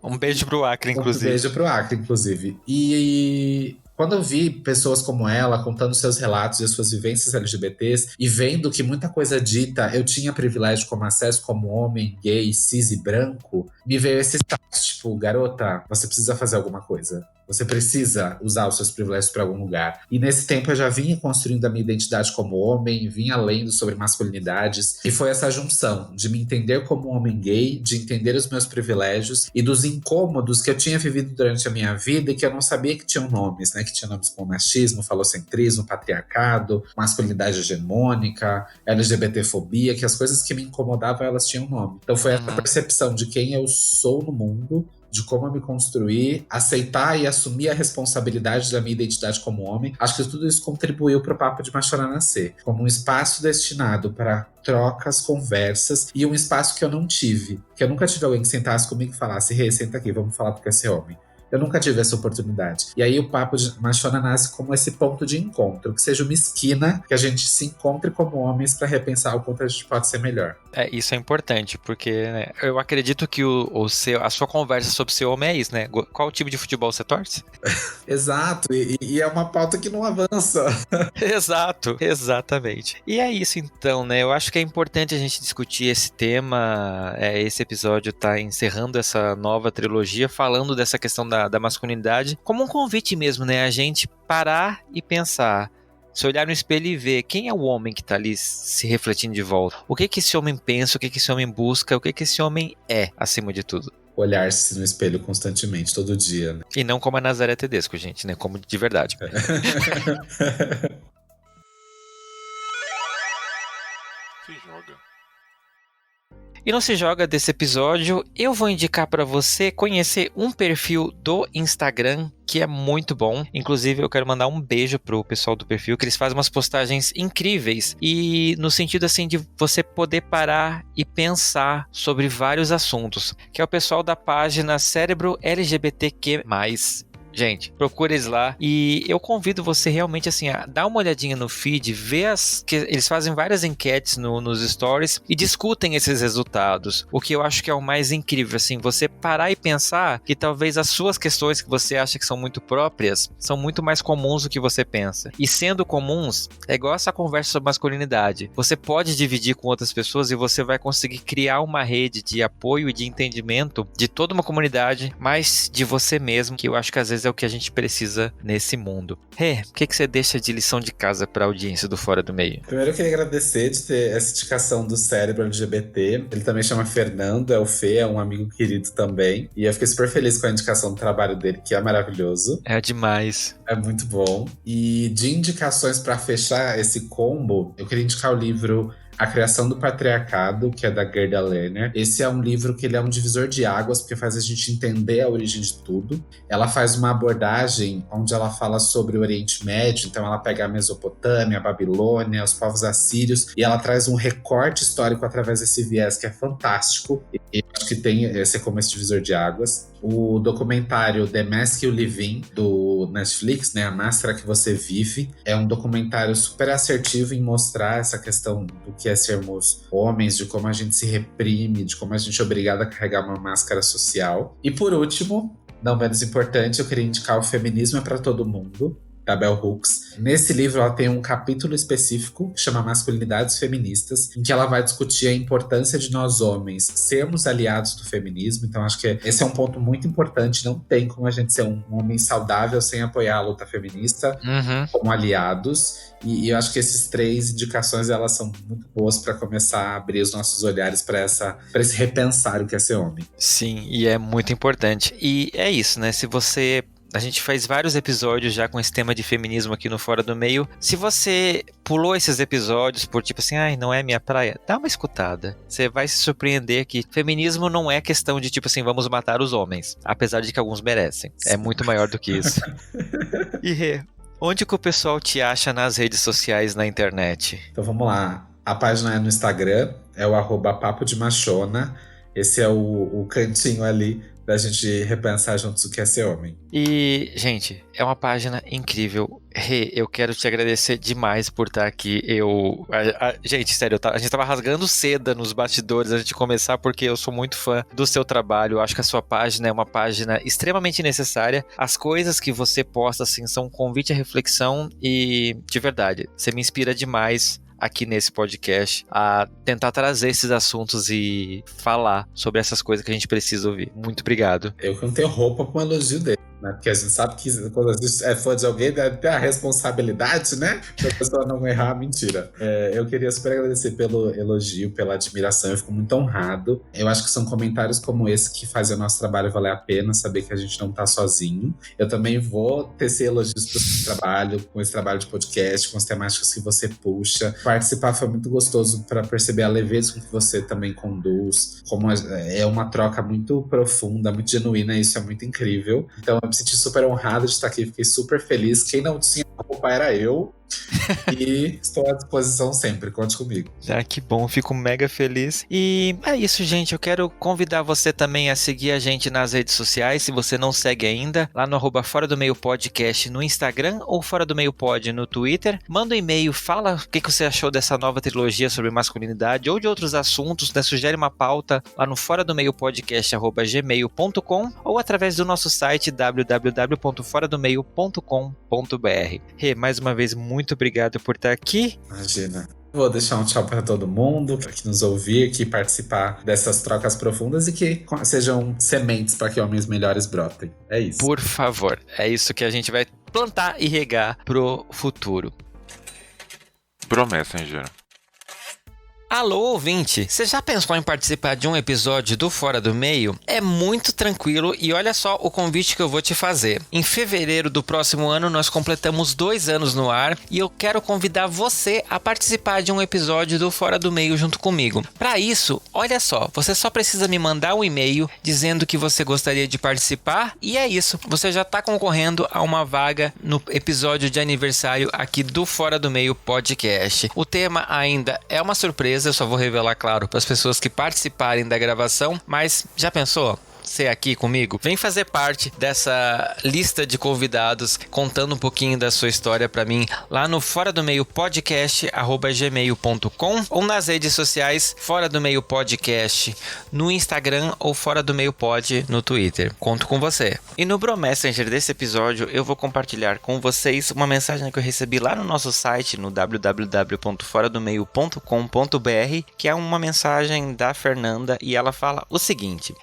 Um beijo pro Acre, inclusive. Um beijo pro Acre, inclusive. E quando eu vi pessoas como ela contando seus relatos e as suas vivências LGBTs e vendo que muita coisa dita eu tinha privilégio como acesso como homem, gay, cis e branco, me veio esse start, tipo, garota, você precisa fazer alguma coisa. Você precisa usar os seus privilégios para algum lugar. E nesse tempo eu já vinha construindo a minha identidade como homem, vinha lendo sobre masculinidades. E foi essa junção de me entender como um homem gay, de entender os meus privilégios e dos incômodos que eu tinha vivido durante a minha vida e que eu não sabia que tinham nomes, né? Que tinham nomes como machismo, falocentrismo, patriarcado, masculinidade hegemônica, LGBTfobia, que as coisas que me incomodavam, elas tinham nome. Então foi essa percepção de quem eu sou no mundo, de como eu me construir, aceitar e assumir a responsabilidade da minha identidade como homem. Acho que tudo isso contribuiu para o Papo de Machona nascer, como um espaço destinado para trocas, conversas, e um espaço que eu não tive, que eu nunca tive alguém que sentasse comigo e falasse, Rê, senta aqui, vamos falar porque é ser homem. Eu nunca tive essa oportunidade. E aí o Papo de Machona nasce como esse ponto de encontro, que seja uma esquina que a gente se encontre como homens para repensar o quanto a gente pode ser melhor. Isso é importante, porque né, eu acredito que a sua conversa sobre ser homem é isso, né? Qual tipo de futebol você torce? Exato, e é uma pauta que não avança. Exato, exatamente. E é isso então, né? Eu acho que é importante a gente discutir esse tema. Esse episódio tá encerrando essa nova trilogia, falando dessa questão da masculinidade, como um convite mesmo, né? A gente parar e pensar, se olhar no espelho e ver quem é o homem que tá ali se refletindo de volta. O que esse homem pensa, o que esse homem busca, o que esse homem é, acima de tudo. Olhar-se no espelho constantemente, todo dia, né? E não como a Nazaré Tedesco, gente, né? Como de verdade. Se joga. E não se joga desse episódio, eu vou indicar para você conhecer um perfil do Instagram que é muito bom. Inclusive eu quero mandar um beijo pro pessoal do perfil, que eles fazem umas postagens incríveis e no sentido assim de você poder parar e pensar sobre vários assuntos, que é o pessoal da página Cérebro LGBTQ+. Gente, procura eles lá e eu convido você realmente assim a dar uma olhadinha no feed, ver que eles fazem várias enquetes nos stories e discutem esses resultados. O que eu acho que é o mais incrível, assim, você parar e pensar que talvez as suas questões que você acha que são muito próprias são muito mais comuns do que você pensa. E sendo comuns, é igual essa conversa sobre masculinidade. Você pode dividir com outras pessoas e você vai conseguir criar uma rede de apoio e de entendimento de toda uma comunidade, mas de você mesmo, que eu acho que às vezes é o que a gente precisa nesse mundo. O que você deixa de lição de casa para a audiência do Fora do Meio? Primeiro eu queria agradecer de ter essa indicação do Cérebro LGBT. Ele também chama Fernando, é o Fê, é um amigo querido também. E eu fiquei super feliz com a indicação do trabalho dele, que é maravilhoso. É demais. É muito bom. E de indicações para fechar esse combo, eu queria indicar o livro A Criação do Patriarcado, que é da Gerda Lerner. Esse é um livro que ele é um divisor de águas, porque faz a gente entender a origem de tudo. Ela faz uma abordagem onde ela fala sobre o Oriente Médio, então ela pega a Mesopotâmia, a Babilônia, os povos assírios, e ela traz um recorte histórico através desse viés que é fantástico. E acho que tem esse como esse divisor de águas. O documentário The Mask You Live In, do Netflix, né, A Máscara que Você Vive, é um documentário super assertivo em mostrar essa questão do que é sermos homens, de como a gente se reprime, de como a gente é obrigado a carregar uma máscara social. E por último, não menos importante, eu queria indicar O Feminismo é para Todo Mundo, da Bell Hooks. Nesse livro ela tem um capítulo específico que chama Masculinidades Feministas, em que ela vai discutir a importância de nós homens sermos aliados do feminismo. Então acho que esse é um ponto muito importante. Não tem como a gente ser um homem saudável sem apoiar a luta feminista como aliados. E eu acho que esses 3 indicações elas são muito boas para começar a abrir os nossos olhares para esse repensar o que é ser homem. Sim, e é muito importante. E é isso, né? A gente faz vários episódios já com esse tema de feminismo aqui no Fora do Meio. Se você pulou esses episódios por tipo assim, não é minha praia, dá uma escutada. Você vai se surpreender que feminismo não é questão de tipo assim, vamos matar os homens. Apesar de que alguns merecem. É muito maior do que isso. E Rê, onde que o pessoal te acha nas redes sociais, na internet? Então vamos lá. A página é no Instagram, é o @papo de machona. Esse é o cantinho ali da gente repensar juntos o que é ser homem. E, gente, é uma página incrível. Rê, eu quero te agradecer demais por estar aqui. Gente, sério, a gente tava rasgando seda nos bastidores antes de começar, porque eu sou muito fã do seu trabalho. Eu acho que a sua página é uma página extremamente necessária. As coisas que você posta, assim, são um convite à reflexão e, de verdade, você me inspira demais aqui nesse podcast a tentar trazer esses assuntos e falar sobre essas coisas que a gente precisa ouvir. Muito obrigado. Eu que não tenho roupa com um elogio dele, né? Porque a gente sabe que quando a gente é fã de alguém, deve ter a responsabilidade, né? Da pessoa não errar. Mentira. Eu queria super agradecer pelo elogio, pela admiração. Eu fico muito honrado. Eu acho que são comentários como esse que fazem o nosso trabalho valer a pena, saber que a gente não tá sozinho. Eu também vou tecer elogios pro seu trabalho, com esse trabalho de podcast, com as temáticas que você puxa. Participar foi muito gostoso para perceber a leveza com que você também conduz, como é uma troca muito profunda, muito genuína, e isso é muito incrível. Então eu me senti super honrado de estar aqui, fiquei super feliz. Quem não tinha roupa era eu. E estou à disposição sempre, conte comigo. Que bom, fico mega feliz. E é isso, gente, eu quero convidar você também a seguir a gente nas redes sociais, se você não segue ainda, lá no @Fora do Meio Podcast no Instagram ou Fora do Meio Pod no Twitter. Manda um e-mail, fala o que você achou dessa nova trilogia sobre masculinidade ou de outros assuntos, né? Sugere uma pauta lá no Fora do Meio Podcast @gmail.com ou através do nosso site www.foradomeio.com.br. Rê, mais uma vez, muito obrigado por estar aqui. Imagina. Vou deixar um tchau para todo mundo, para que nos ouvir, que participar dessas trocas profundas e que sejam sementes para que homens melhores brotem. É isso. Por favor, é isso que a gente vai plantar e regar pro futuro. Promessa, hein, Gera? Alô, ouvinte! Você já pensou em participar de um episódio do Fora do Meio? É muito tranquilo e olha só o convite que eu vou te fazer. Em fevereiro do próximo ano, nós completamos 2 anos no ar e eu quero convidar você a participar de um episódio do Fora do Meio junto comigo. Para isso, olha só, você só precisa me mandar um e-mail dizendo que você gostaria de participar e é isso. Você já está concorrendo a uma vaga no episódio de aniversário aqui do Fora do Meio Podcast. O tema ainda é uma surpresa. Eu só vou revelar, claro, para as pessoas que participarem da gravação, mas já pensou? ser aqui comigo? Vem fazer parte dessa lista de convidados contando um pouquinho da sua história pra mim lá no Fora do Meio Podcast @gmail.com ou nas redes sociais Fora do Meio Podcast no Instagram ou Fora do Meio Pod no Twitter. Conto com você. E no Bro Messenger desse episódio eu vou compartilhar com vocês uma mensagem que eu recebi lá no nosso site no www.foradomeio.com.br, que é uma mensagem da Fernanda e ela fala o seguinte: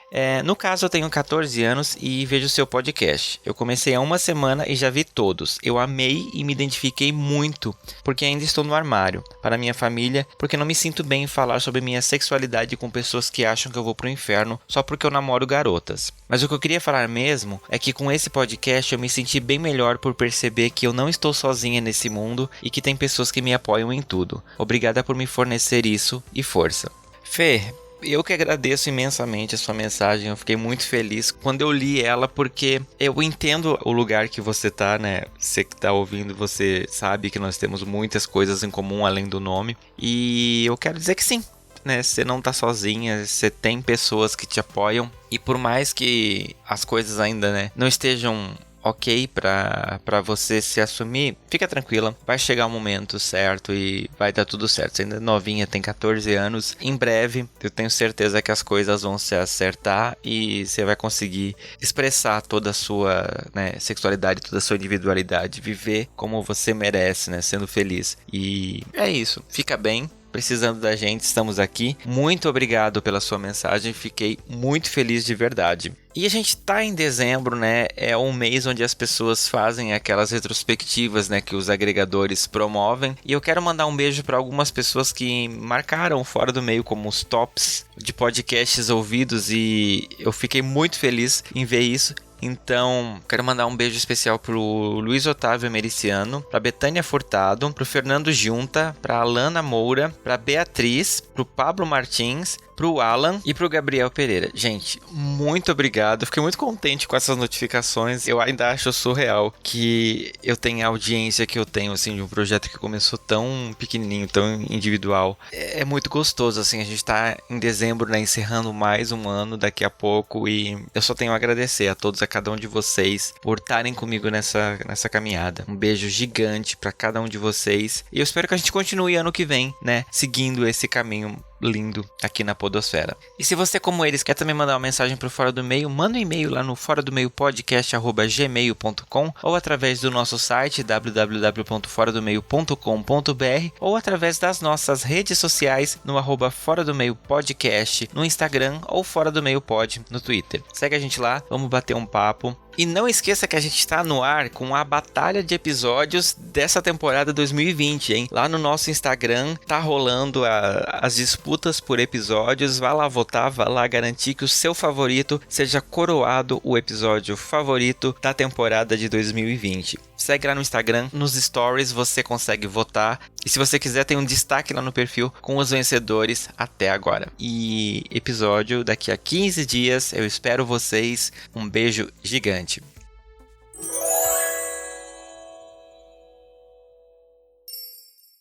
no caso eu tenho 14 anos e vejo seu podcast. Eu comecei há uma semana e já vi todos. Eu amei e me identifiquei muito porque ainda estou no armário. Para minha família, porque não me sinto bem em falar sobre minha sexualidade com pessoas que acham que eu vou pro inferno só porque eu namoro garotas. Mas o que eu queria falar mesmo é que com esse podcast eu me senti bem melhor por perceber que eu não estou sozinha nesse mundo e que tem pessoas que me apoiam em tudo. Obrigada por me fornecer isso e força. Fê, eu que agradeço imensamente a sua mensagem, eu fiquei muito feliz quando eu li ela, porque eu entendo o lugar que você tá, né? Você que tá ouvindo, você sabe que nós temos muitas coisas em comum além do nome, e eu quero dizer que sim, né? Você não tá sozinha, você tem pessoas que te apoiam, e por mais que as coisas ainda, né, não estejam ok pra você se assumir, fica tranquila, vai chegar o momento certo e vai dar tudo certo. Você ainda é novinha, tem 14 anos, em breve eu tenho certeza que as coisas vão se acertar e você vai conseguir expressar toda a sua, né, sexualidade, toda a sua individualidade, viver como você merece, né, sendo feliz. E é isso, fica bem. Precisando da gente, estamos aqui. Muito obrigado pela sua mensagem, fiquei muito feliz de verdade. E a gente tá em dezembro, né? É um mês onde as pessoas fazem aquelas retrospectivas, né, que os agregadores promovem. E eu quero mandar um beijo para algumas pessoas que marcaram Fora do Meio como os tops de podcasts ouvidos e eu fiquei muito feliz em ver isso. Então, quero mandar um beijo especial pro Luiz Otávio Mericiano, pra Betânia Furtado, pro Fernando Junta, pra Alana Moura, pra Beatriz, pro Pablo Martins, pro Alan e pro Gabriel Pereira. Gente, muito obrigado. Fiquei muito contente com essas notificações. Eu ainda acho surreal que eu tenha a audiência que eu tenho, assim, de um projeto que começou tão pequenininho, tão individual. É muito gostoso, assim, a gente tá em dezembro, né, encerrando mais um ano daqui a pouco e eu só tenho a agradecer a todos, a cada um de vocês por estarem comigo nessa caminhada. Um beijo gigante pra cada um de vocês e eu espero que a gente continue ano que vem, né, seguindo esse caminho lindo aqui na podosfera. E se você, como eles, quer também mandar uma mensagem pro Fora do Meio, manda um e-mail lá no foradomeiopodcast@gmail.com ou através do nosso site www.foradomeio.com.br ou através das nossas redes sociais no @Fora do Meio Podcast no Instagram ou Fora do Meio Pod no Twitter. Segue a gente lá, vamos bater um papo. E não esqueça que a gente está no ar com a batalha de episódios dessa temporada 2020, hein? Lá no nosso Instagram tá rolando as disputas por episódios. Vá lá votar, vá lá garantir que o seu favorito seja coroado o episódio favorito da temporada de 2020. Segue lá no Instagram, nos stories você consegue votar. E se você quiser, tem um destaque lá no perfil com os vencedores até agora. E episódio daqui a 15 dias, eu espero vocês. Um beijo gigante.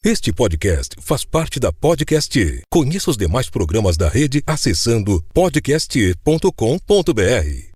Este podcast faz parte da Podcast. Conheça os demais programas da rede acessando podcast.com.br.